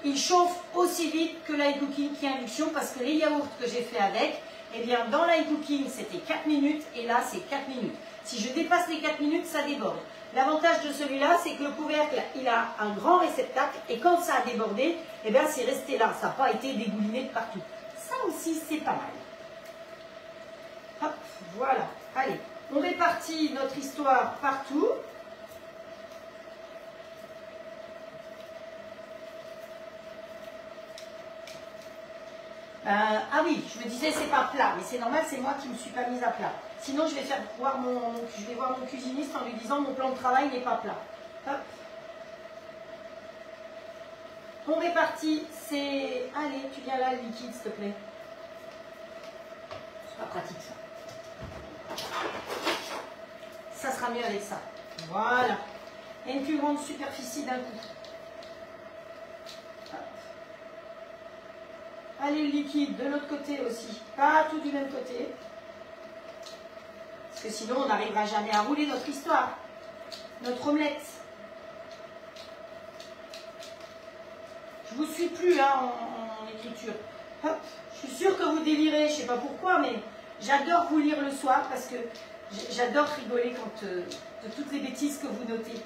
il chauffe aussi vite que l'iCooking qui est induction, parce que les yaourts que j'ai fait avec, eh bien, dans l'iCooking, c'était 4 minutes, et là, c'est 4 minutes. Si je dépasse les 4 minutes, ça déborde. L'avantage de celui-là, c'est que le couvercle, il a un grand réceptacle, et quand ça a débordé, eh bien, c'est resté là. Ça n'a pas été dégouliné de partout. Ça aussi, c'est pas mal. Hop, voilà. Allez, on répartit notre histoire partout. Ah oui, je me disais c'est pas plat, mais c'est normal, c'est moi qui me suis pas mise à plat. Sinon, je vais voir mon cuisiniste en lui disant mon plan de travail n'est pas plat. Hop. On répartit, c'est... Allez, tu viens là, le liquide, s'il te plaît. C'est pas pratique, ça. Ça sera mieux avec ça. Voilà. Et une plus grande superficie d'un coup. Allez, le liquide de l'autre côté aussi. Pas tout du même côté. Parce que sinon, on n'arrivera jamais à rouler notre histoire. Notre omelette. Je vous suis plus hein, en écriture. Hop. Je suis sûre que vous délirez. Je ne sais pas pourquoi, mais j'adore vous lire le soir parce que j'adore rigoler quand, de toutes les bêtises que vous notez.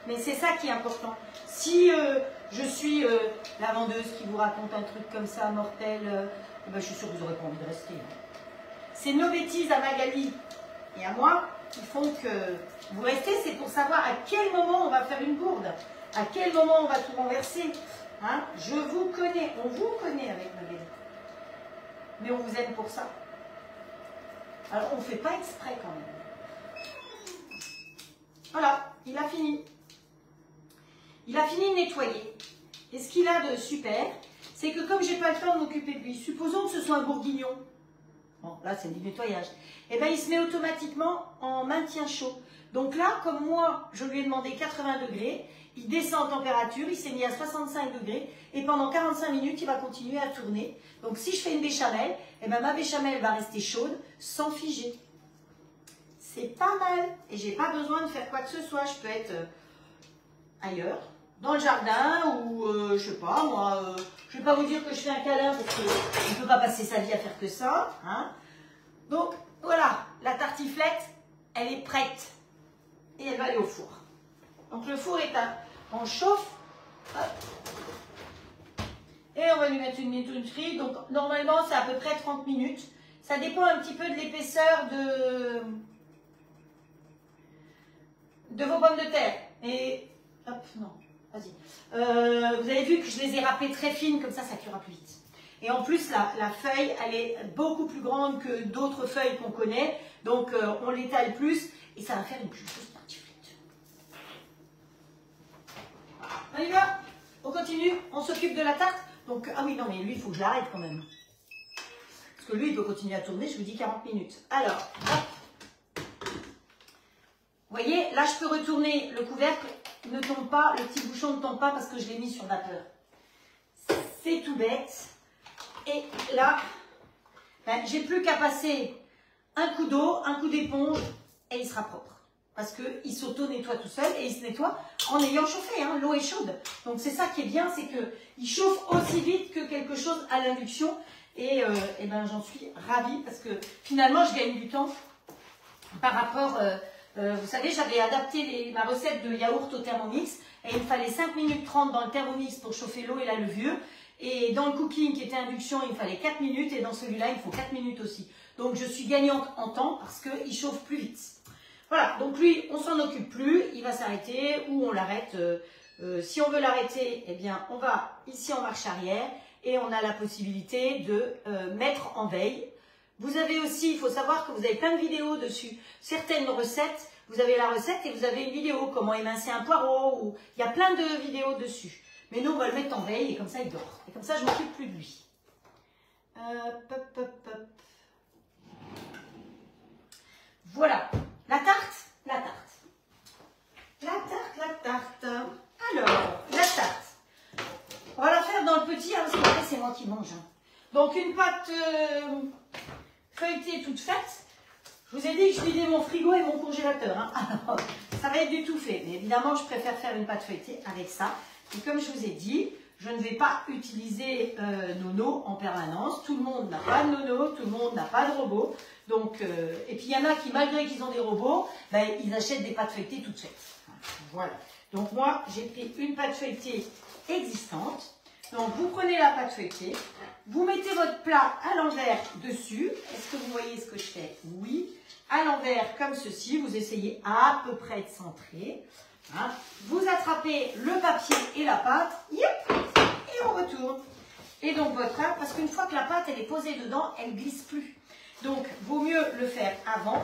Mais c'est ça qui est important. Si je suis la vendeuse qui vous raconte un truc comme ça, mortel, ben, je suis sûre que vous n'aurez pas envie de rester. C'est nos bêtises à Magali et à moi qui font que vous restez. C'est pour savoir à quel moment on va faire une gourde, à quel moment on va tout renverser. Hein? Je vous connais, on vous connaît avec Magali. Mais on vous aime pour ça. Alors on ne fait pas exprès quand même. Voilà, il a fini. Il a fini de nettoyer. Et ce qu'il a de super, c'est que comme je n'ai pas le temps de m'occuper de lui, supposons que ce soit un bourguignon, bon là c'est du nettoyage, et bien il se met automatiquement en maintien chaud. Donc là, comme moi, je lui ai demandé 80 degrés, il descend en température, il s'est mis à 65 degrés, et pendant 45 minutes, il va continuer à tourner. Donc si je fais une béchamel, et bien ma béchamel va rester chaude, sans figer. C'est pas mal, et j'ai pas besoin de faire quoi que ce soit, je peux être ailleurs. Dans le jardin ou je sais pas moi, je vais pas vous dire que je fais un câlin parce qu'on ne peut pas passer sa vie à faire que ça. Hein. Donc voilà, la tartiflette, elle est prête et elle va aller au four. Donc le four est on chauffe. Hop. Et on va lui mettre une minuterie. Donc normalement c'est à peu près 30 minutes. Ça dépend un petit peu de l'épaisseur de vos pommes de terre. Et hop, non. Vas-y. Vous avez vu que je les ai râpées très fines, comme ça cuira plus vite. Et en plus, la feuille, elle est beaucoup plus grande que d'autres feuilles qu'on connaît. Donc, on l'étale plus et ça va faire une plus grosse tartiflette. On y va? On continue? On s'occupe de la tarte? Donc, ah oui, non, mais lui, il faut que je l'arrête quand même. Parce que lui, il peut continuer à tourner, je vous dis 40 minutes. Alors, hop. Vous voyez, là, je peux retourner le couvercle. Ne tombe pas, le petit bouchon ne tombe pas parce que je l'ai mis sur vapeur. C'est tout bête. Et là, ben, j'ai plus qu'à passer un coup d'eau, un coup d'éponge et il sera propre. Parce qu'il s'auto-nettoie tout seul et il se nettoie en ayant chauffé. Hein, l'eau est chaude. Donc c'est ça qui est bien, c'est qu'il chauffe aussi vite que quelque chose à l'induction. Et ben, j'en suis ravie parce que finalement, je gagne du temps par rapport... vous savez, j'avais adapté ma recette de yaourt au Thermomix et il me fallait 5 minutes 30 dans le Thermomix pour chauffer l'eau et la levure. Et dans le cooking qui était induction, il me fallait 4 minutes et dans celui-là, il faut 4 minutes aussi. Donc, je suis gagnante en temps parce qu'il chauffe plus vite. Voilà, donc lui, on s'en occupe plus, il va s'arrêter ou on l'arrête. Si on veut l'arrêter, eh bien, on va ici en marche arrière et on a la possibilité de mettre en veille. Vous avez aussi, il faut savoir que vous avez plein de vidéos dessus. Certaines recettes, vous avez la recette et vous avez une vidéo, comment émincer un poireau, ou il y a plein de vidéos dessus. Mais nous, on va le mettre en veille et comme ça, il dort. Et comme ça, je ne m'occupe plus de lui. Voilà, la tarte. Alors, la tarte. On va la faire dans le petit, hein, parce qu'après, c'est moi qui mange. Hein. Donc, une pâte feuilletée toute faite. Je vous ai dit que je vidais mon frigo et mon congélateur. Hein. Alors, ça va être du tout fait. Mais évidemment, je préfère faire une pâte feuilletée avec ça. Et comme je vous ai dit, je ne vais pas utiliser Nono en permanence. Tout le monde n'a pas de Nono, tout le monde n'a pas de robot. Donc, et puis il y en a qui, malgré qu'ils ont des robots, ben, ils achètent des pâtes feuilletées toutes faites. Voilà. Donc moi, j'ai pris une pâte feuilletée existante. Donc vous prenez la pâte feuilletée, vous mettez votre plat à l'envers dessus. Est-ce que vous voyez ce que je fais? Oui. À l'envers comme ceci, vous essayez à peu près de centrer. Hein. Vous attrapez le papier et la pâte, et on retourne. Et donc votre pâte, parce qu'une fois que la pâte elle est posée dedans, elle ne glisse plus. Donc vaut mieux le faire avant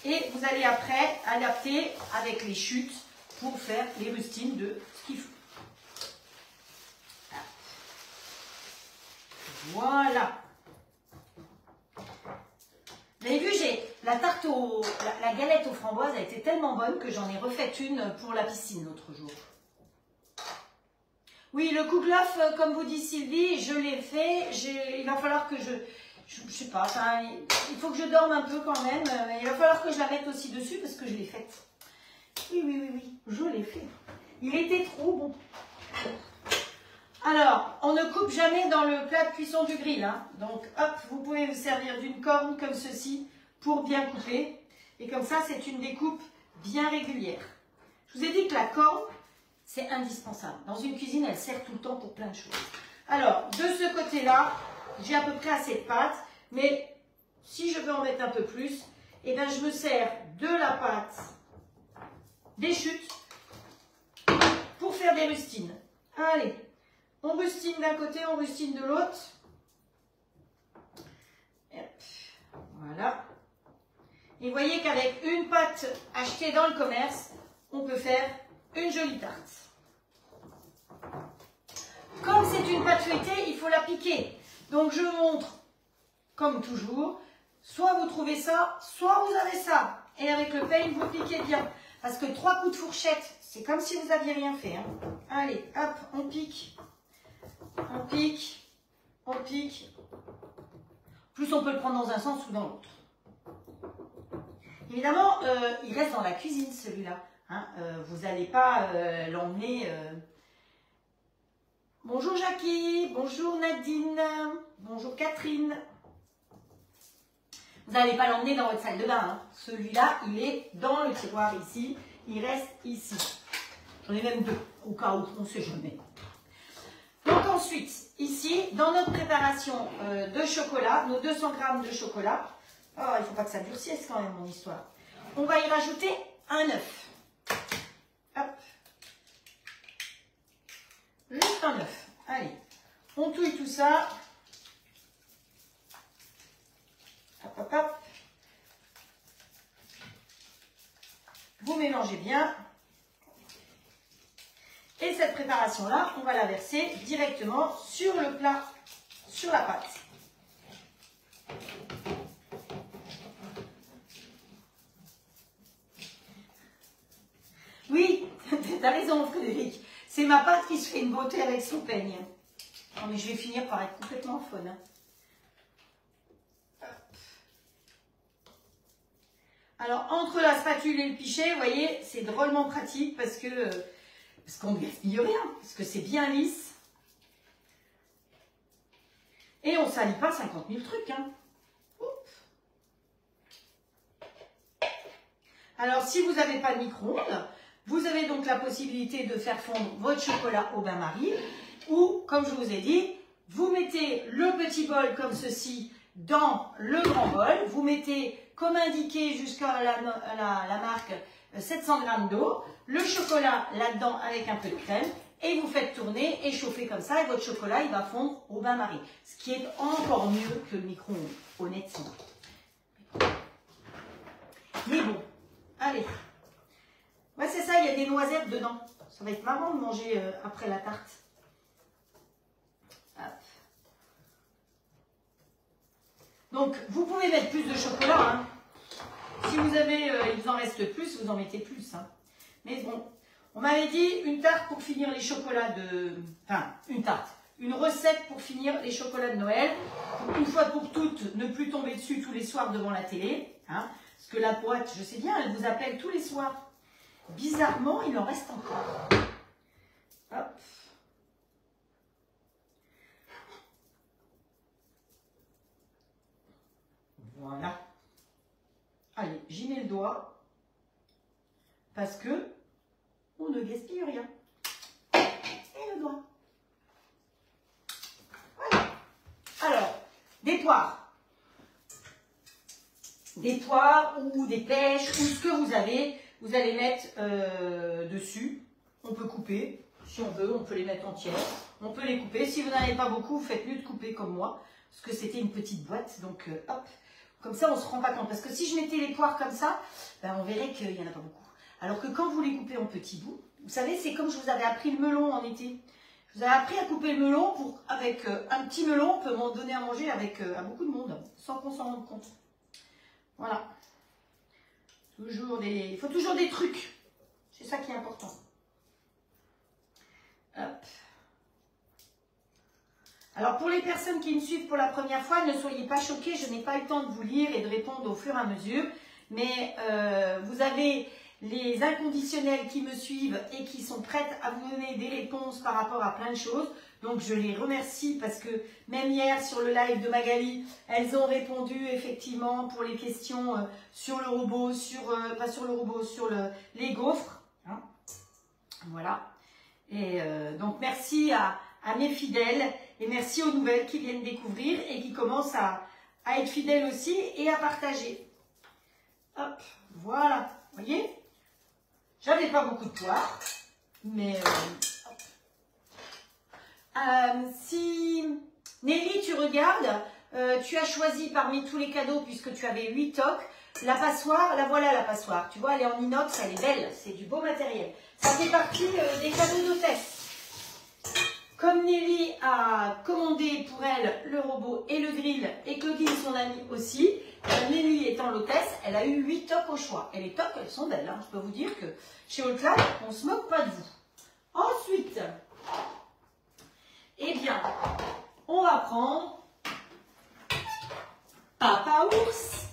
et vous allez après adapter avec les chutes pour faire les rustines de ce qu'il faut. Voilà. Vous avez vu, la tarte la galette aux framboises a été tellement bonne que j'en ai refait une pour la piscine l'autre jour. Oui, le kouglof, comme vous dit Sylvie, je l'ai fait. Il va falloir que je sais pas, il faut que je dorme un peu quand même. Mais il va falloir que je la mette aussi dessus parce que je l'ai faite. Oui, je l'ai fait. Il était trop bon. Alors, on ne coupe jamais dans le plat de cuisson du grill. Hein. Donc, hop, vous pouvez vous servir d'une corne comme ceci pour bien couper. Et comme ça, c'est une découpe bien régulière. Je vous ai dit que la corne, c'est indispensable. Dans une cuisine, elle sert tout le temps pour plein de choses. Alors, de ce côté-là, j'ai à peu près assez de pâte. Mais si je veux en mettre un peu plus, eh bien, je me sers de la pâte des chutes pour faire des rustines. Allez. On rustine d'un côté, on rustine de l'autre. Voilà. Et vous voyez qu'avec une pâte achetée dans le commerce, on peut faire une jolie tarte. Comme c'est une pâte feuilletée, il faut la piquer. Donc je montre, comme toujours, soit vous trouvez ça, soit vous avez ça. Et avec le peigne, vous piquez bien. Parce que 3 coups de fourchette, c'est comme si vous n'aviez rien fait. Hein. Allez, hop, on pique. On pique, on pique. Plus on peut le prendre dans un sens ou dans l'autre. Évidemment, il reste dans la cuisine celui-là. Hein. Vous n'allez pas l'emmener. Bonjour Jackie, bonjour Nadine, bonjour Catherine. Vous n'allez pas l'emmener dans votre salle de bain. Hein. Celui-là, il est dans le tiroir ici. Il reste ici. J'en ai même 2, au cas où, on ne sait jamais. Donc ensuite, ici, dans notre préparation de chocolat, nos 200 g de chocolat, oh, il ne faut pas que ça durcisse quand même mon histoire, on va y rajouter un œuf. Hop. Juste un œuf. Allez, on touille tout ça. Hop, hop, hop. Vous mélangez bien. Et cette préparation-là, on va la verser directement sur le plat, sur la pâte. Oui, tu as raison Frédéric. C'est ma pâte qui se fait une beauté avec son peigne. Non mais je vais finir par être complètement faune. Alors, entre la spatule et le pichet, vous voyez, c'est drôlement pratique parce qu'on ne gaspille rien, parce que c'est bien lisse. Et on ne salit pas 50 000 trucs. Hein. Alors, si vous n'avez pas de micro-ondes, vous avez donc la possibilité de faire fondre votre chocolat au bain-marie. Ou, comme je vous ai dit, vous mettez le petit bol comme ceci dans le grand bol. Vous mettez, comme indiqué jusqu'à la marque, 700 g d'eau, le chocolat là-dedans avec un peu de crème, et vous faites tourner et chauffer comme ça, et votre chocolat il va fondre au bain-marie. Ce qui est encore mieux que le micro-ondes, honnêtement. Mais bon, allez, Ouais, c'est ça, il y a des noisettes dedans. Ça va être marrant de manger après la tarte. Hop. Donc, vous pouvez mettre plus de chocolat. Hein. Si vous avez, il vous en reste plus, vous en mettez plus. Hein. Mais bon, on m'avait dit une tarte pour finir les chocolats de... Enfin, une tarte. Une recette pour finir les chocolats de Noël. Une fois pour toutes, ne plus tomber dessus tous les soirs devant la télé. Hein, parce que la boîte, je sais bien, elle vous appelle tous les soirs. Bizarrement, il en reste encore. Hop. Voilà. Allez, j'y mets le doigt. Parce que on ne gaspille rien. Et le doigt. Voilà. Alors, des poires. Des poires ou des pêches ou ce que vous avez. Vous allez mettre dessus. On peut couper. Si on veut, on peut les mettre entières. On peut les couper. Si vous n'en avez pas beaucoup, faites mieux de couper comme moi. Parce que c'était une petite boîte. Donc, hop. Comme ça, on ne se rend pas compte. Parce que si je mettais les poires comme ça, ben, on verrait qu'il n'y en a pas beaucoup. Alors que quand vous les coupez en petits bouts, vous savez, c'est comme je vous avais appris le melon en été. Je vous avais appris à couper le melon pour, avec un petit melon, on peut m'en donner à manger avec à beaucoup de monde, sans qu'on s'en rende compte. Voilà. Il faut toujours des trucs. C'est ça qui est important. Hop. Alors pour les personnes qui me suivent pour la première fois, ne soyez pas choqués, je n'ai pas eu le temps de vous lire et de répondre au fur et à mesure. Mais vous avez les inconditionnels qui me suivent et qui sont prêtes à vous donner des réponses par rapport à plein de choses. Donc je les remercie parce que même hier sur le live de Magali, elles ont répondu effectivement pour les questions sur le robot, pas sur le robot, sur les gaufres. Hein, voilà. Et donc merci à mes fidèles et merci aux nouvelles qui viennent découvrir et qui commencent à être fidèles aussi et à partager. Hop, voilà, vous voyez, j'avais pas beaucoup de poires, mais si Nelly, tu regardes, tu as choisi parmi tous les cadeaux, puisque tu avais 8 tocs, la passoire, la voilà la passoire, tu vois, elle est en inox, elle est belle, c'est du beau matériel. Ça fait partie des cadeaux d'hôtesse. Comme Nelly a commandé pour elle le robot et le grill, et Claudine, son amie aussi, Nelly étant l'hôtesse, elle a eu 8 tocs au choix. Et les tocs, elles sont belles. Hein. Je peux vous dire que chez All-Clad, on ne se moque pas de vous. Ensuite, eh bien, on va prendre Papa Ours.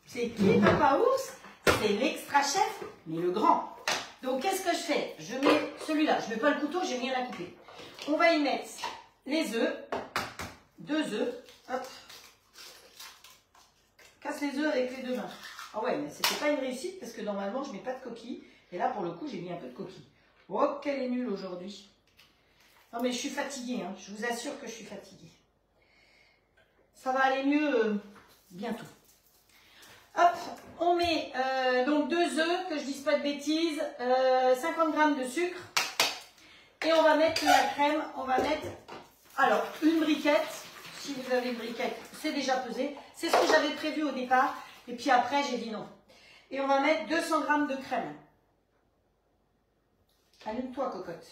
C'est qui Papa Ours? C'est l'extra chef, mais le grand. Donc, qu'est-ce que je fais? Je mets celui-là. Je ne mets pas le couteau, j'ai rien à couper. On va y mettre les œufs, 2 œufs, hop, casse les œufs avec les 2 mains. Ah ouais, mais c'était pas une réussite parce que normalement je mets pas de coquille. Et là pour le coup j'ai mis un peu de coquille. Oh qu'elle est nulle aujourd'hui. Non mais je suis fatiguée, hein. Je vous assure que je suis fatiguée. Ça va aller mieux bientôt. Hop, on met donc 2 œufs, que je dise pas de bêtises, 50 g de sucre. Et on va mettre la crème, on va mettre, alors, une briquette, si vous avez une briquette, c'est déjà pesé. C'est ce que j'avais prévu au départ, et puis après, j'ai dit non. Et on va mettre 200 g de crème. Allume-toi, cocotte.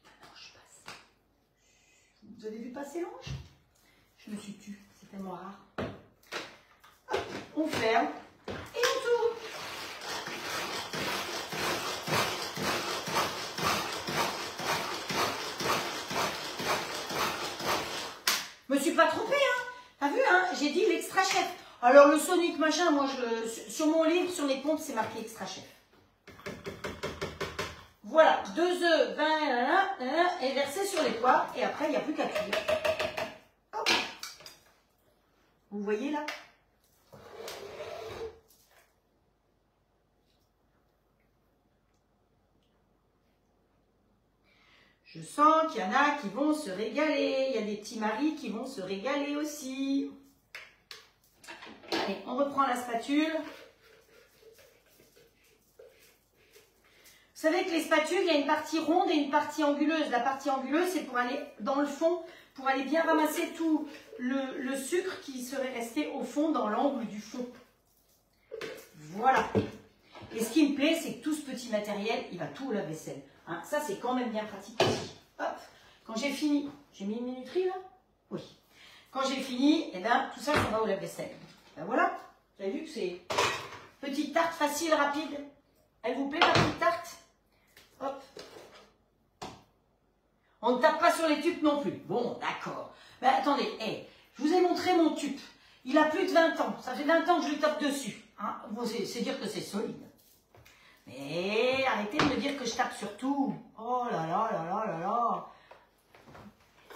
Non, je passe. Vous avez vu passer l'ange? Je me suis tue, c'est tellement rare. On ferme et on tourne. Je me suis pas trompée, hein. T'as vu, hein? J'ai dit l'extra chef. Alors le Sonic machin, moi sur mon livre, sur les pompes, c'est marqué extra chef. Voilà, 2 œufs, 20 et versés sur les poires. Et après, il n'y a plus qu'à cuire. Hop. Vous voyez là? Je sens qu'il y en a qui vont se régaler. Il y a des petits maris qui vont se régaler aussi. Allez, on reprend la spatule. Vous savez que les spatules, il y a une partie ronde et une partie anguleuse. La partie anguleuse, c'est pour aller dans le fond pour aller bien ramasser tout le sucre qui serait resté au fond, dans l'angle du fond. Voilà. Et ce qui me plaît, c'est que tout ce petit matériel, il va tout au lave-vaisselle. Hein, ça, c'est quand même bien pratique aussi. Hop. Quand j'ai fini, j'ai mis une minuterie là? Oui. Quand j'ai fini, eh ben, tout ça, ça va au lave-vaisselle. Ben voilà. Vous avez vu que c'est petite tarte facile, rapide. Elle vous plaît, la petite tarte? Hop. On ne tape pas sur les tubes non plus. Bon, d'accord. Ben attendez, hey, je vous ai montré mon tube. Il a plus de 20 ans. Ça fait 20 ans que je lui tape dessus. Hein, bon, c'est dire que c'est solide. Mais arrêtez de me dire que je tape sur tout. Oh là là là là là là.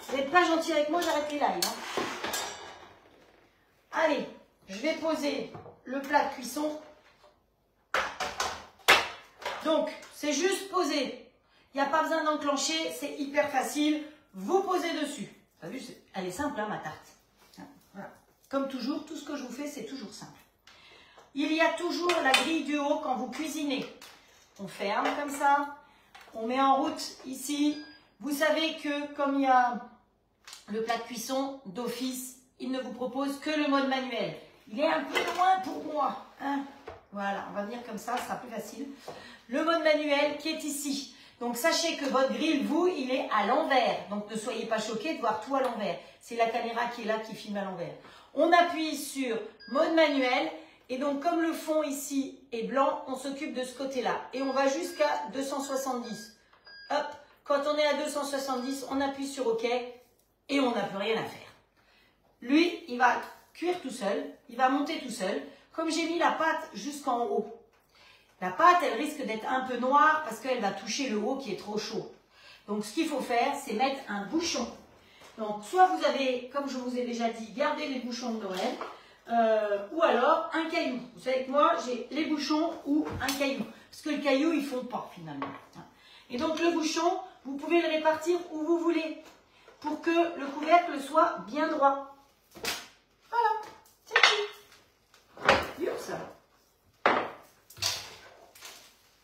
Vous n'êtes pas gentil avec moi, j'arrête les lives. Hein. Allez, je vais poser le plat de cuisson. Donc, c'est juste poser. Il n'y a pas besoin d'enclencher, c'est hyper facile. Vous posez dessus. Vous avez vu, elle est simple, hein, ma tarte. Voilà. Comme toujours, tout ce que je vous fais, c'est toujours simple. Il y a toujours la grille du haut quand vous cuisinez. On ferme comme ça. On met en route ici. Vous savez que comme il y a le plat de cuisson d'office, il ne vous propose que le mode manuel. Il est un peu loin pour moi. Hein, voilà, on va venir comme ça, ce sera plus facile. Le mode manuel qui est ici. Donc sachez que votre grill, vous, il est à l'envers. Donc ne soyez pas choqués de voir tout à l'envers. C'est la caméra qui est là qui filme à l'envers. On appuie sur mode manuel. Et donc comme le fond ici est blanc, on s'occupe de ce côté-là. Et on va jusqu'à 270. Hop, quand on est à 270, on appuie sur OK et on n'a plus rien à faire. Lui, il va cuire tout seul, il va monter tout seul. Comme j'ai mis la pâte jusqu'en haut. La pâte, elle risque d'être un peu noire parce qu'elle va toucher le haut qui est trop chaud. Donc, ce qu'il faut faire, c'est mettre un bouchon. Donc, soit vous avez, comme je vous ai déjà dit, gardé les bouchons de Noël, ou alors un caillou. Vous savez que moi, j'ai les bouchons ou un caillou. Parce que le caillou, il ne fond pas finalement. Et donc, le bouchon, vous pouvez le répartir où vous voulez pour que le couvercle soit bien droit. Voilà, c'est tout. Dur ça.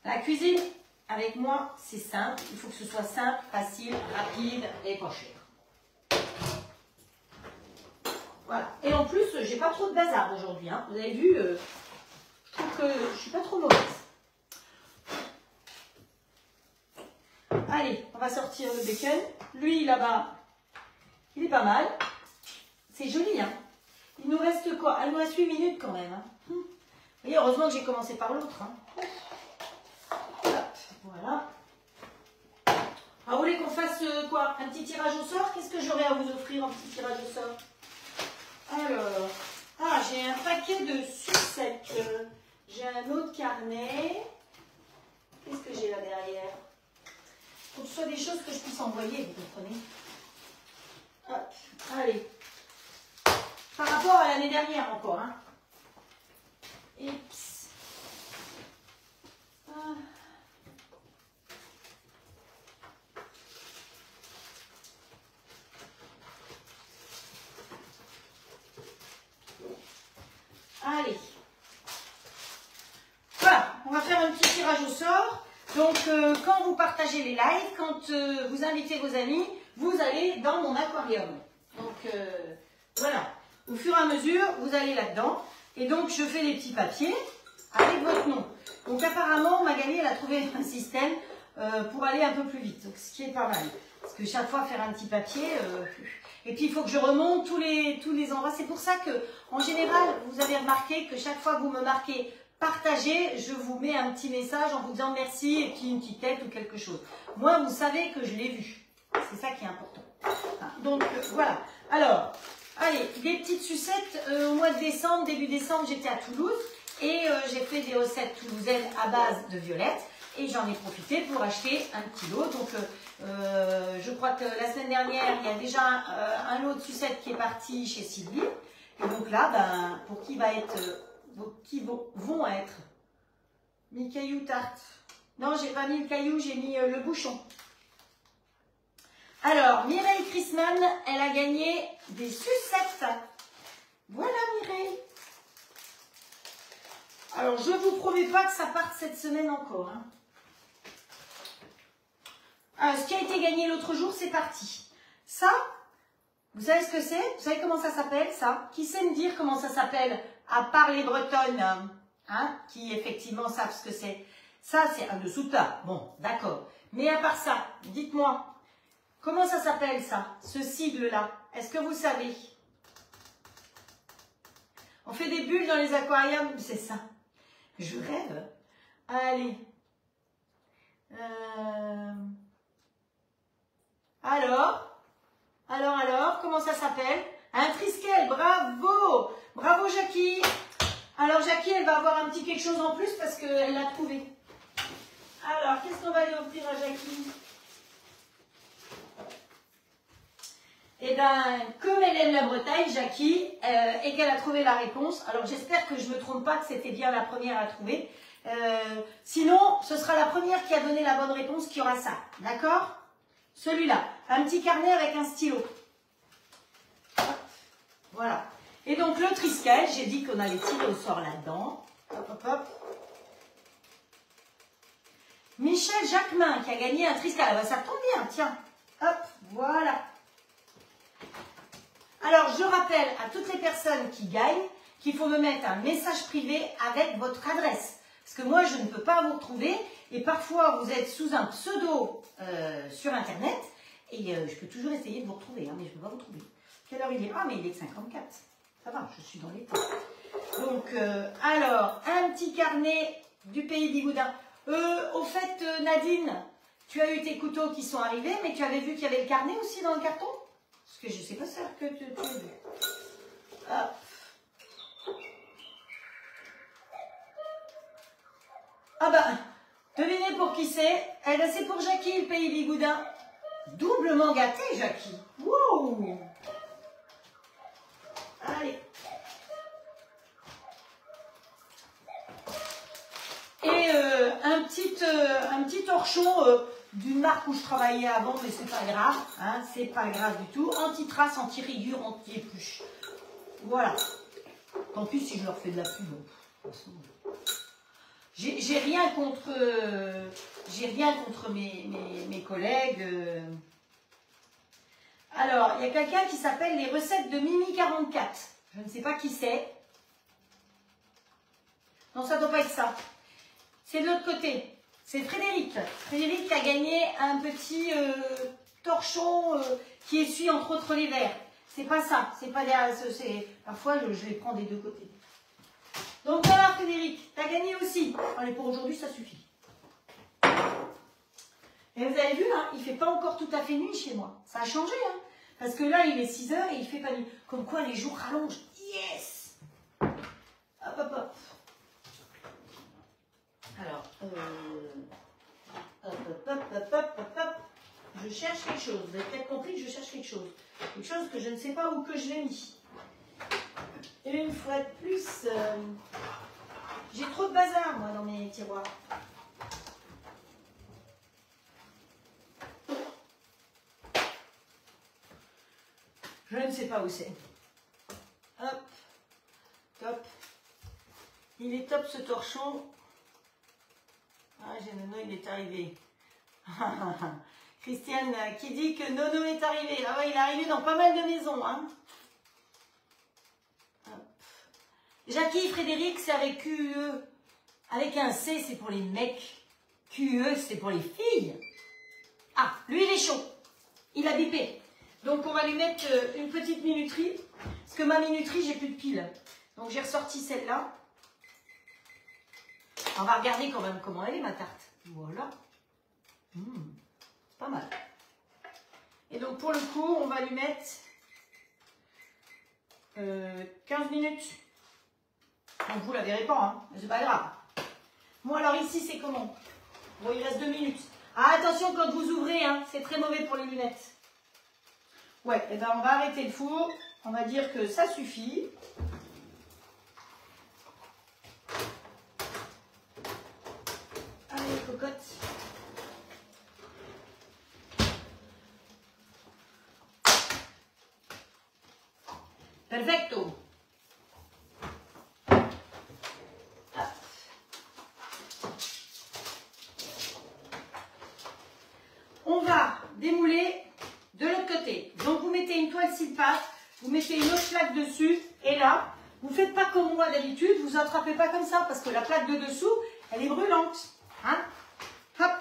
La cuisine, avec moi, c'est simple. Il faut que ce soit simple, facile, rapide et pas cher. Voilà. Et en plus, j'ai pas trop de bazar aujourd'hui. Hein. Vous avez vu, je trouve que je suis pas trop mauvaise. Allez, on va sortir le bacon. Lui, là-bas, il est pas mal. C'est joli, hein. Il nous reste quoi? Il nous reste 8 minutes quand même. Hein. Vous voyez, heureusement que j'ai commencé par l'autre. Hein. Voilà. Alors, vous voulez qu'on fasse quoi? Un petit tirage au sort? Qu'est-ce que j'aurais à vous offrir en petit tirage au sort? Alors, j'ai un paquet de sucettes. J'ai un autre carnet. Qu'est-ce que j'ai là derrière? Il faut que ce soit des choses que je puisse envoyer, vous comprenez? Hop, allez. Par rapport à l'année dernière encore. Hein. Et allez. Voilà, on va faire un petit tirage au sort. Donc, quand vous partagez les lives, quand vous invitez vos amis, vous allez dans mon aquarium. Donc, voilà. Au fur et à mesure, vous allez là-dedans. Et donc, je fais des petits papiers avec votre nom. Donc, apparemment, Magali, elle a trouvé un système pour aller un peu plus vite. Donc, ce qui est pas mal. Parce que chaque fois, faire un petit papier... Et puis, il faut que je remonte tous les endroits. C'est pour ça que, en général, vous avez remarqué que chaque fois que vous me marquez partager, je vous mets un petit message en vous disant merci et puis une petite tête ou quelque chose. Moi, vous savez que je l'ai vu. C'est ça qui est important. Donc, voilà. Alors, allez, des petites sucettes. Au mois de décembre, début décembre, j'étais à Toulouse et j'ai fait des recettes toulousaines à base de violettes. Et j'en ai profité pour acheter un petit lot. Donc, je crois que la semaine dernière, il y a déjà un lot de sucettes qui est parti chez Sylvie. Et donc là, ben, pour qui va être, vont être mis caillou tarte. Non, j'ai pas mis le caillou, j'ai mis le bouchon. Alors, Mireille Chrisman, elle a gagné des sucettes. Voilà Mireille. Alors, je ne vous promets pas que ça parte cette semaine encore. Hein. Ce qui a été gagné l'autre jour, c'est parti. Ça, Vous savez ce que c'est? Vous savez comment ça s'appelle, ça? Qui sait me dire comment ça s'appelle, à part les Bretonnes, hein, qui effectivement savent ce que c'est? Ça, c'est un dessous de tas. Bon, d'accord. Mais à part ça, dites-moi, comment ça s'appelle, ça? Ce sigle-là? Est-ce que vous savez? On fait des bulles dans les aquariums, c'est ça. Je rêve. Allez. Alors, comment ça s'appelle? Un triskel, bravo! Bravo Jackie! Alors Jackie, elle va avoir un petit quelque chose en plus parce qu'elle l'a trouvé. Alors, qu'est-ce qu'on va lui offrir à Jackie? Eh bien, comme elle aime la Bretagne, Jackie, et qu'elle a trouvé la réponse, alors j'espère que je ne me trompe pas, que c'était bien la première à trouver. Sinon, ce sera la première qui a donné la bonne réponse qui aura ça. D'accord? Celui-là. Un petit carnet avec un stylo. Hop, voilà. Et donc, le triskel, j'ai dit qu'on allait tirer au sort là-dedans. Hop, hop, hop. Michel Jacquemin qui a gagné un triskel. Ah, bah, ça tombe bien, tiens. Hop, voilà. Alors, je rappelle à toutes les personnes qui gagnent qu'il faut me mettre un message privé avec votre adresse. Parce que moi, je ne peux pas vous retrouver. Et parfois, vous êtes sous un pseudo sur Internet. Et je peux toujours essayer de vous retrouver, hein, mais je ne peux pas vous trouver. Quelle heure il est? Ah, mais il est que 54. Ça va, je suis dans les temps. Donc, alors, un petit carnet du pays d'Igouda. Au fait, Nadine, tu as eu tes couteaux qui sont arrivés, mais tu avais vu qu'il y avait le carnet aussi dans le carton? Parce que je ne sais pas ça que tu as vu. Hop. Ah bah, devinez pour qui c'est? Eh ben, c'est pour Jackie, le pays Bigoudin. Doublement gâté, Jackie. Wow. Allez. Et un petit torchon d'une marque où je travaillais avant, mais c'est pas grave, hein, c'est pas grave du tout. Anti-trace, anti-rayure, anti-épluche. Voilà. Tant pis si je leur fais de la pub. De toute façon. J'ai rien contre mes collègues. Alors, il y a quelqu'un qui s'appelle les recettes de Mimi 44. Je ne sais pas qui c'est. Non, ça ne doit pas être ça. C'est de l'autre côté. C'est Frédéric. Frédéric qui a gagné un petit torchon qui essuie entre autres les verres. C'est pas ça. C'est pas des. Parfois, je les prends des deux côtés. Donc voilà Frédéric, tu as gagné aussi. Allez, pour aujourd'hui, ça suffit. Et vous avez vu, hein, il ne fait pas encore tout à fait nuit chez moi. Ça a changé, hein. Parce que là, il est 6 h et il ne fait pas nuit. Comme quoi, les jours rallongent. Yes. Hop, hop, hop. Alors, hop, hop, hop, hop, hop, hop, hop. Je cherche quelque chose. Vous avez peut-être compris que je cherche quelque chose. Quelque chose que je ne sais pas où que je l'ai mis. Et une fois de plus, j'ai trop de bazar, moi, dans mes tiroirs. Je ne sais pas où c'est. Hop, top. Il est top, ce torchon. Ah, j'ai Nono, il est arrivé. Christiane qui dit que Nono est arrivé. Ah ouais, il est arrivé dans pas mal de maisons, hein. Jackie, Frédéric, c'est avec QE. Avec un C, c'est pour les mecs. QE, c'est pour les filles. Ah, lui, il est chaud. Il a bipé. Donc, on va lui mettre une petite minuterie. Parce que ma minuterie, j'ai plus de piles. Donc, j'ai ressorti celle-là. On va regarder quand même comment elle est, ma tarte. Voilà. Pas mal. Et donc, pour le coup, on va lui mettre 15 minutes. Donc vous la verrez pas, hein, mais c'est pas grave. Bon alors ici c'est comment? Bon il reste 2 minutes. Ah attention quand vous ouvrez, hein, c'est très mauvais pour les lunettes. Ouais, et ben on va arrêter le four. On va dire que ça suffit. Allez cocotte. Perfecto. On va démouler de l'autre côté. Donc vous mettez une toile Silpan vous mettez une autre plaque dessus, et là, vous ne faites pas comme moi d'habitude, vous attrapez pas comme ça, parce que la plaque de dessous, elle est brûlante. Hein? Hop,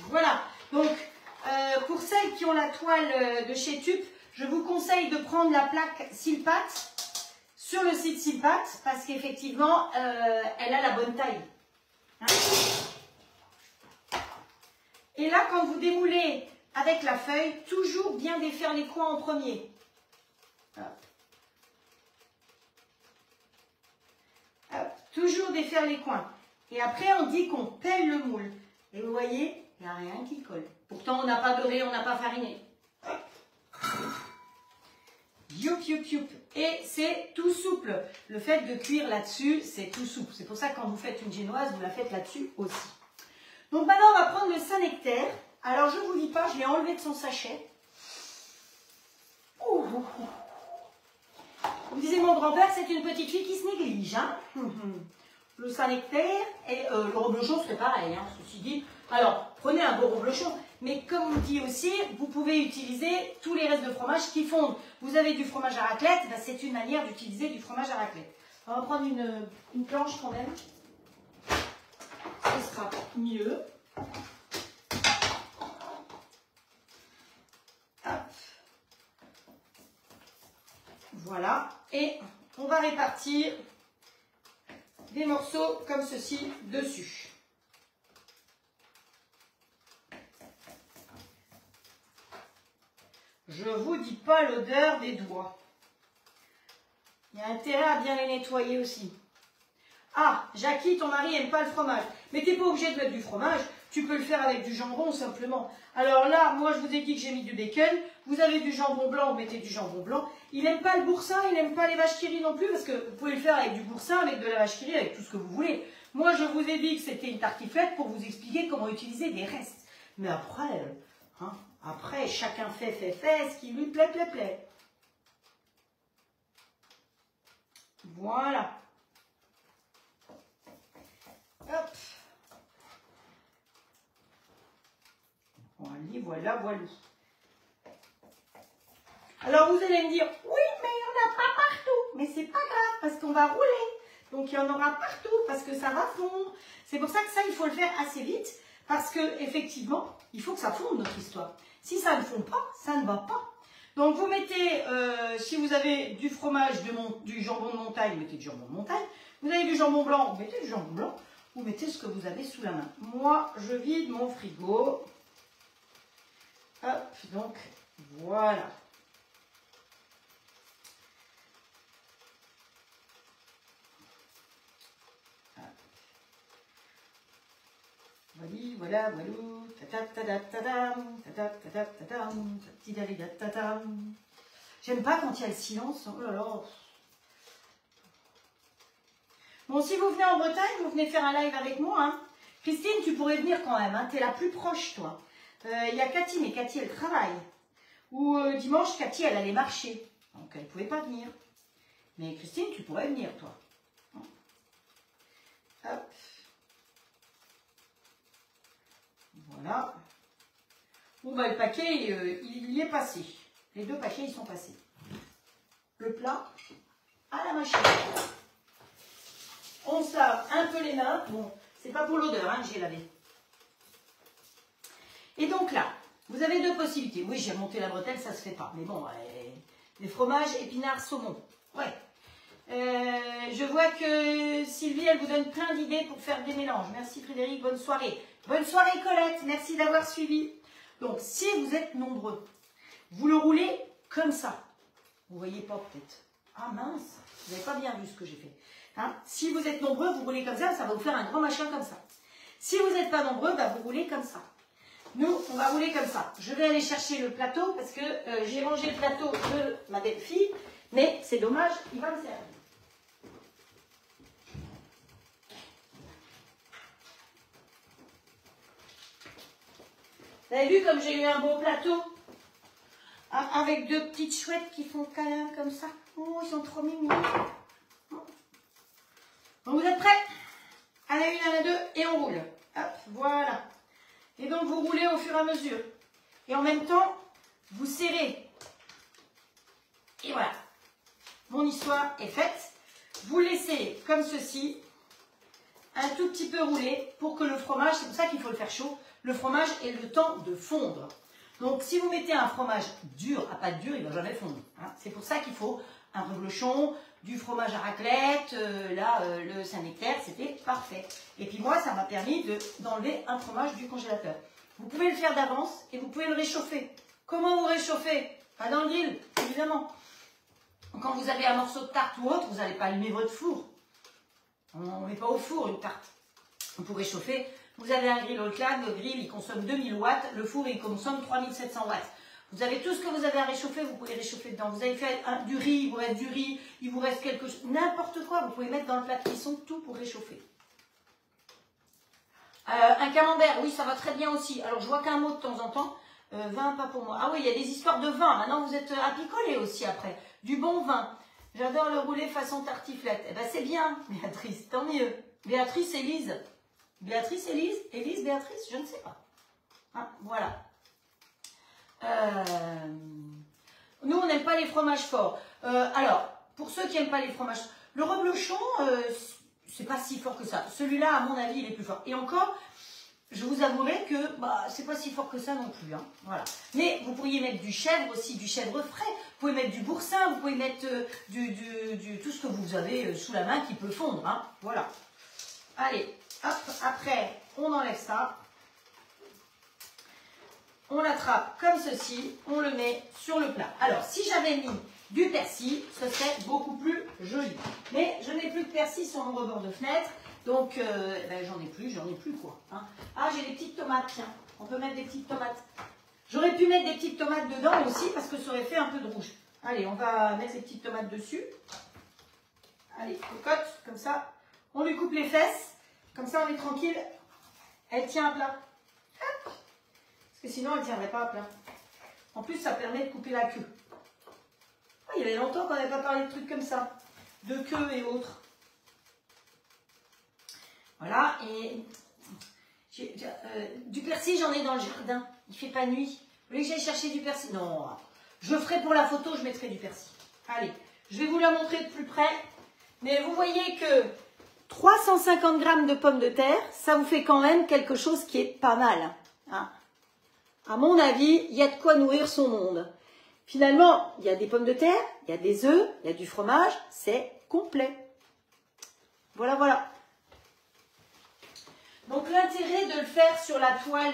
voilà. Donc, pour celles qui ont la toile de chez Tup, je vous conseille de prendre la plaque Silpat sur le site Silpat, parce qu'effectivement, elle a la bonne taille. Hein? Et là, quand vous démoulez avec la feuille, toujours bien défaire les coins en premier. Hop. Hop. Toujours défaire les coins. Et après, on dit qu'on pèle le moule. Et vous voyez, il n'y a rien qui colle. Pourtant, on n'a pas beurré, on n'a pas fariné. Youp, youp, youp. Et c'est tout souple. Le fait de cuire là-dessus, c'est tout souple. C'est pour ça que quand vous faites une génoise, vous la faites là-dessus aussi. Donc maintenant, on va prendre le Saint-Nectaire. Alors, je ne vous dis pas, je l'ai enlevé de son sachet. Ouh, ouh, ouh. Vous disiez, mon grand-père, c'est une petite fille qui se néglige. Hein. Le Saint-Nectaire et le reblochon, c'est pareil, hein, ceci dit. Alors, prenez un beau reblochon. Mais comme on dit aussi, vous pouvez utiliser tous les restes de fromage qui fondent. Vous avez du fromage à raclette, ben, c'est une manière d'utiliser du fromage à raclette. On va prendre une planche quand même. Ce sera mieux. Hop. Voilà. Et on va répartir des morceaux comme ceci dessus. Je vous dis pas l'odeur des doigts. Il y a intérêt à bien les nettoyer aussi. Ah, Jackie, ton mari n'aime pas le fromage. Mais tu n'es pas obligé de mettre du fromage. Tu peux le faire avec du jambon simplement. Alors là, moi je vous ai dit que j'ai mis du bacon. Vous avez du jambon blanc, vous mettez du jambon blanc. Il n'aime pas le boursin, il n'aime pas les vaches qui rient non plus, parce que vous pouvez le faire avec du boursin, avec de la vache qui rit, avec tout ce que vous voulez. Moi je vous ai dit que c'était une tartiflette pour vous expliquer comment utiliser des restes. Mais après, chacun fait ce qui lui plaît. Voilà. Hop. Voilà. Alors vous allez me dire, oui, mais il n'y en a pas partout. Mais c'est pas grave, parce qu'on va rouler. Donc il y en aura partout, parce que ça va fondre. C'est pour ça que ça, il faut le faire assez vite, parce que effectivement, il faut que ça fonde notre histoire. Si ça ne fond pas, ça ne va pas. Donc vous mettez, si vous avez du fromage, du jambon de montagne, vous mettez du jambon de montagne. Vous avez du jambon blanc, vous mettez du jambon blanc. Vous mettez ce que vous avez sous la main. Moi, je vide mon frigo. Hop, donc, voilà. Voilà. J'aime pas quand il y a le silence. Oh là là. Bon, si vous venez en Bretagne, vous venez faire un live avec moi. Hein. Christine, tu pourrais venir quand même. Hein. Tu es la plus proche, toi. Il y a Cathy, mais Cathy, elle travaille. Ou dimanche, Cathy, elle allait marcher. Donc, elle ne pouvait pas venir. Mais Christine, tu pourrais venir, toi. Hop. Voilà. Bon, bah, le paquet, il est passé. Les deux paquets, ils sont passés. Le plat à la machine. On se lave un peu les mains. Bon, c'est pas pour l'odeur hein, que j'ai lavé. Et donc là, vous avez deux possibilités. Oui, j'ai remonté la bretelle, ça se fait pas. Mais bon, les fromages, épinards, saumon. Ouais. Je vois que Sylvie, elle vous donne plein d'idées pour faire des mélanges. Merci Frédéric, bonne soirée. Bonne soirée Colette, merci d'avoir suivi. Donc, si vous êtes nombreux, vous le roulez comme ça. Vous voyez pas peut-être. Ah mince, vous n'avez pas bien vu ce que j'ai fait. Hein? Si vous êtes nombreux, vous roulez comme ça va vous faire un grand machin comme ça. Si vous n'êtes pas nombreux, bah, vous roulez comme ça. Nous, on va rouler comme ça. Je vais aller chercher le plateau parce que j'ai rangé le plateau de ma belle-fille, mais c'est dommage, il va me servir. Vous avez vu comme j'ai eu un beau plateau avec deux petites chouettes qui font câlin comme ça. Oh, ils sont trop mignons. Donc vous êtes prêts? À la une, à la deux, et on roule. Hop, voilà. Et donc vous roulez au fur et à mesure. Et en même temps, vous serrez. Et voilà, mon histoire est faite. Vous laissez comme ceci, un tout petit peu rouler pour que le fromage, c'est pour ça qu'il faut le faire chaud, le fromage ait le temps de fondre. Donc si vous mettez un fromage dur à pâte dure, il ne va jamais fondre. Hein. C'est pour ça qu'il faut un reblochon, du fromage à raclette, le Saint-Nectaire, c'était parfait. Et puis moi, ça m'a permis d'enlever un fromage du congélateur. Vous pouvez le faire d'avance et vous pouvez le réchauffer. Comment vous réchauffez? Pas dans le grill, évidemment. Quand vous avez un morceau de tarte ou autre, vous n'allez pas allumer votre four. On ne met pas au four une tarte. Pour réchauffer, vous avez un grill All-Clad, le grill il consomme 2000 watts, le four il consomme 3700 watts. Vous avez tout ce que vous avez à réchauffer, vous pouvez réchauffer dedans. Vous avez fait du riz, il vous reste du riz, il vous reste quelque chose, n'importe quoi, vous pouvez mettre dans le plat de cuisson, tout pour réchauffer. Un camembert, oui ça va très bien aussi. Alors je vois qu'un mot de temps en temps, vin pas pour moi. Ah oui, il y a des histoires de vin, maintenant vous êtes à picoler aussi après. Du bon vin. J'adore le rouler façon tartiflette. Eh ben c'est bien, Béatrice, tant mieux. Béatrice, Élise. Béatrice, Élise, Béatrice, je ne sais pas. Hein, voilà. Nous, on n'aime pas les fromages forts. Alors, pour ceux qui n'aiment pas les fromages, le reblochon, c'est pas si fort que ça. Celui-là, à mon avis, il est plus fort. Et encore, je vous avouerai que c'est pas si fort que ça non plus. Hein. Voilà. Mais vous pourriez mettre du chèvre aussi, du chèvre frais. Vous pouvez mettre du boursin, vous pouvez mettre tout ce que vous avez sous la main qui peut fondre. Hein. Voilà. Allez, hop, après, on enlève ça. On l'attrape comme ceci, on le met sur le plat. Alors, si j'avais mis du persil, ce serait beaucoup plus joli. Mais je n'ai plus de persil sur mon rebord de fenêtre, donc j'en ai plus quoi. Hein. Ah, j'ai des petites tomates, tiens, on peut mettre des petites tomates. J'aurais pu mettre des petites tomates dedans aussi parce que ça aurait fait un peu de rouge. Allez, on va mettre les petites tomates dessus. Allez, cocotte, comme ça. On lui coupe les fesses, comme ça on est tranquille. Elle tient à plat. Hop. Parce que sinon elle ne tiendrait pas à plat. En plus, ça permet de couper la queue. Ah, il y avait longtemps qu'on n'avait pas parlé de trucs comme ça. De queue et autres. Voilà, et du persil, j'en ai dans le jardin. Il ne fait pas nuit. Vous voulez que j'aille chercher du persil? Non, je ferai pour la photo, je mettrai du persil. Allez, je vais vous la montrer de plus près. Mais vous voyez que 350 grammes de pommes de terre, ça vous fait quand même quelque chose qui est pas mal. Hein. À mon avis, il y a de quoi nourrir son monde. Finalement, il y a des pommes de terre, il y a des œufs, il y a du fromage, c'est complet. Voilà, voilà. Donc l'intérêt de le faire sur la toile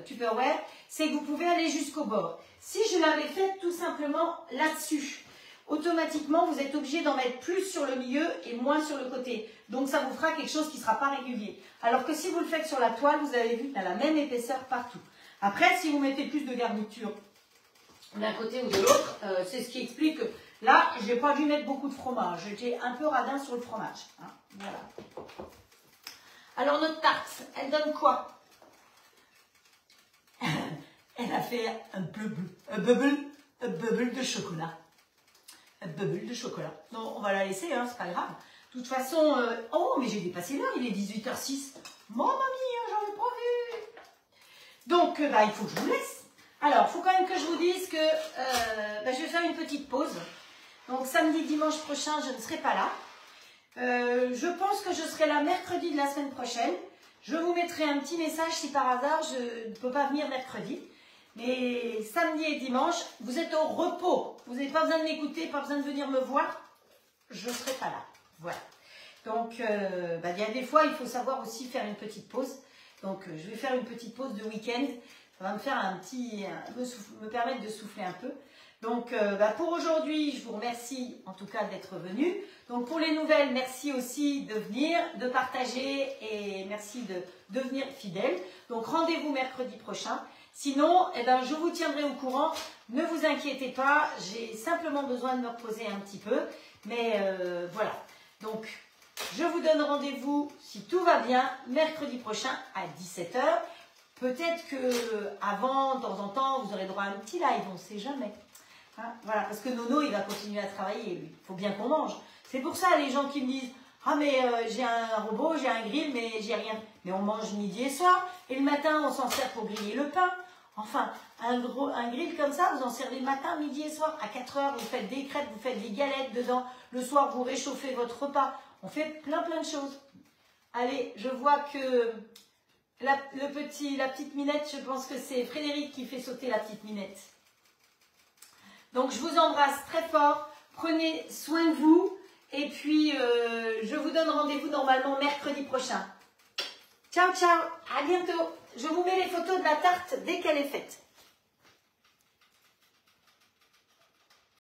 Tupperware, c'est que vous pouvez aller jusqu'au bord. Si je l'avais fait tout simplement là-dessus, automatiquement vous êtes obligé d'en mettre plus sur le milieu et moins sur le côté. Donc ça vous fera quelque chose qui ne sera pas régulier. Alors que si vous le faites sur la toile, vous avez vu qu'il a la même épaisseur partout. Après, si vous mettez plus de garniture d'un côté ou de l'autre, c'est ce qui explique que là, je n'ai pas dû mettre beaucoup de fromage. J'étais un peu radin sur le fromage. Hein, voilà. Alors notre tarte, elle donne quoi? Elle a fait un bubble de chocolat. Un bubble de chocolat. Non, on va la laisser, hein, c'est pas grave. De toute façon, oh, mais j'ai dépassé l'heure, il est 18h06. Mamma mia, j'en ai pas vu. Donc, il faut que je vous laisse. Alors, il faut quand même que je vous dise que je vais faire une petite pause. Donc, samedi, dimanche prochain, je ne serai pas là. Je pense que je serai là mercredi de la semaine prochaine. Je vous mettrai un petit message si par hasard je ne peux pas venir mercredi. Mais samedi et dimanche, vous êtes au repos. Vous n'avez pas besoin de m'écouter, pas besoin de venir me voir. Je ne serai pas là. Voilà. Donc, il y a des fois, il faut savoir aussi faire une petite pause. Donc, je vais faire une petite pause de week-end. Ça va me faire me permettre de souffler un peu. Donc, pour aujourd'hui, je vous remercie en tout cas d'être venu. Donc, pour les nouvelles, merci aussi de venir, de partager et merci de devenir fidèle. Donc, rendez-vous mercredi prochain. Sinon, je vous tiendrai au courant. Ne vous inquiétez pas, j'ai simplement besoin de me reposer un petit peu. Mais voilà. Donc, je vous donne rendez-vous, si tout va bien, mercredi prochain à 17h. Peut-être qu'avant, de temps en temps, vous aurez droit à un petit live, on ne sait jamais. Hein, voilà, parce que Nono, il va continuer à travailler, lui. Il faut bien qu'on mange. C'est pour ça, les gens qui me disent « Ah, mais j'ai un robot, j'ai un grill, mais j'ai rien. » Mais on mange midi et soir. Et le matin, on s'en sert pour griller le pain. Enfin, un grill comme ça, vous en servez matin, midi et soir. À 4 heures, vous faites des crêpes, vous faites des galettes dedans. Le soir, vous réchauffez votre repas. On fait plein de choses. Allez, je vois que la petite minette, je pense que c'est Frédéric qui fait sauter la petite minette. Donc, je vous embrasse très fort. Prenez soin de vous. Et puis, je vous donne rendez-vous normalement mercredi prochain. Ciao, ciao. À bientôt. Je vous mets les photos de la tarte dès qu'elle est faite.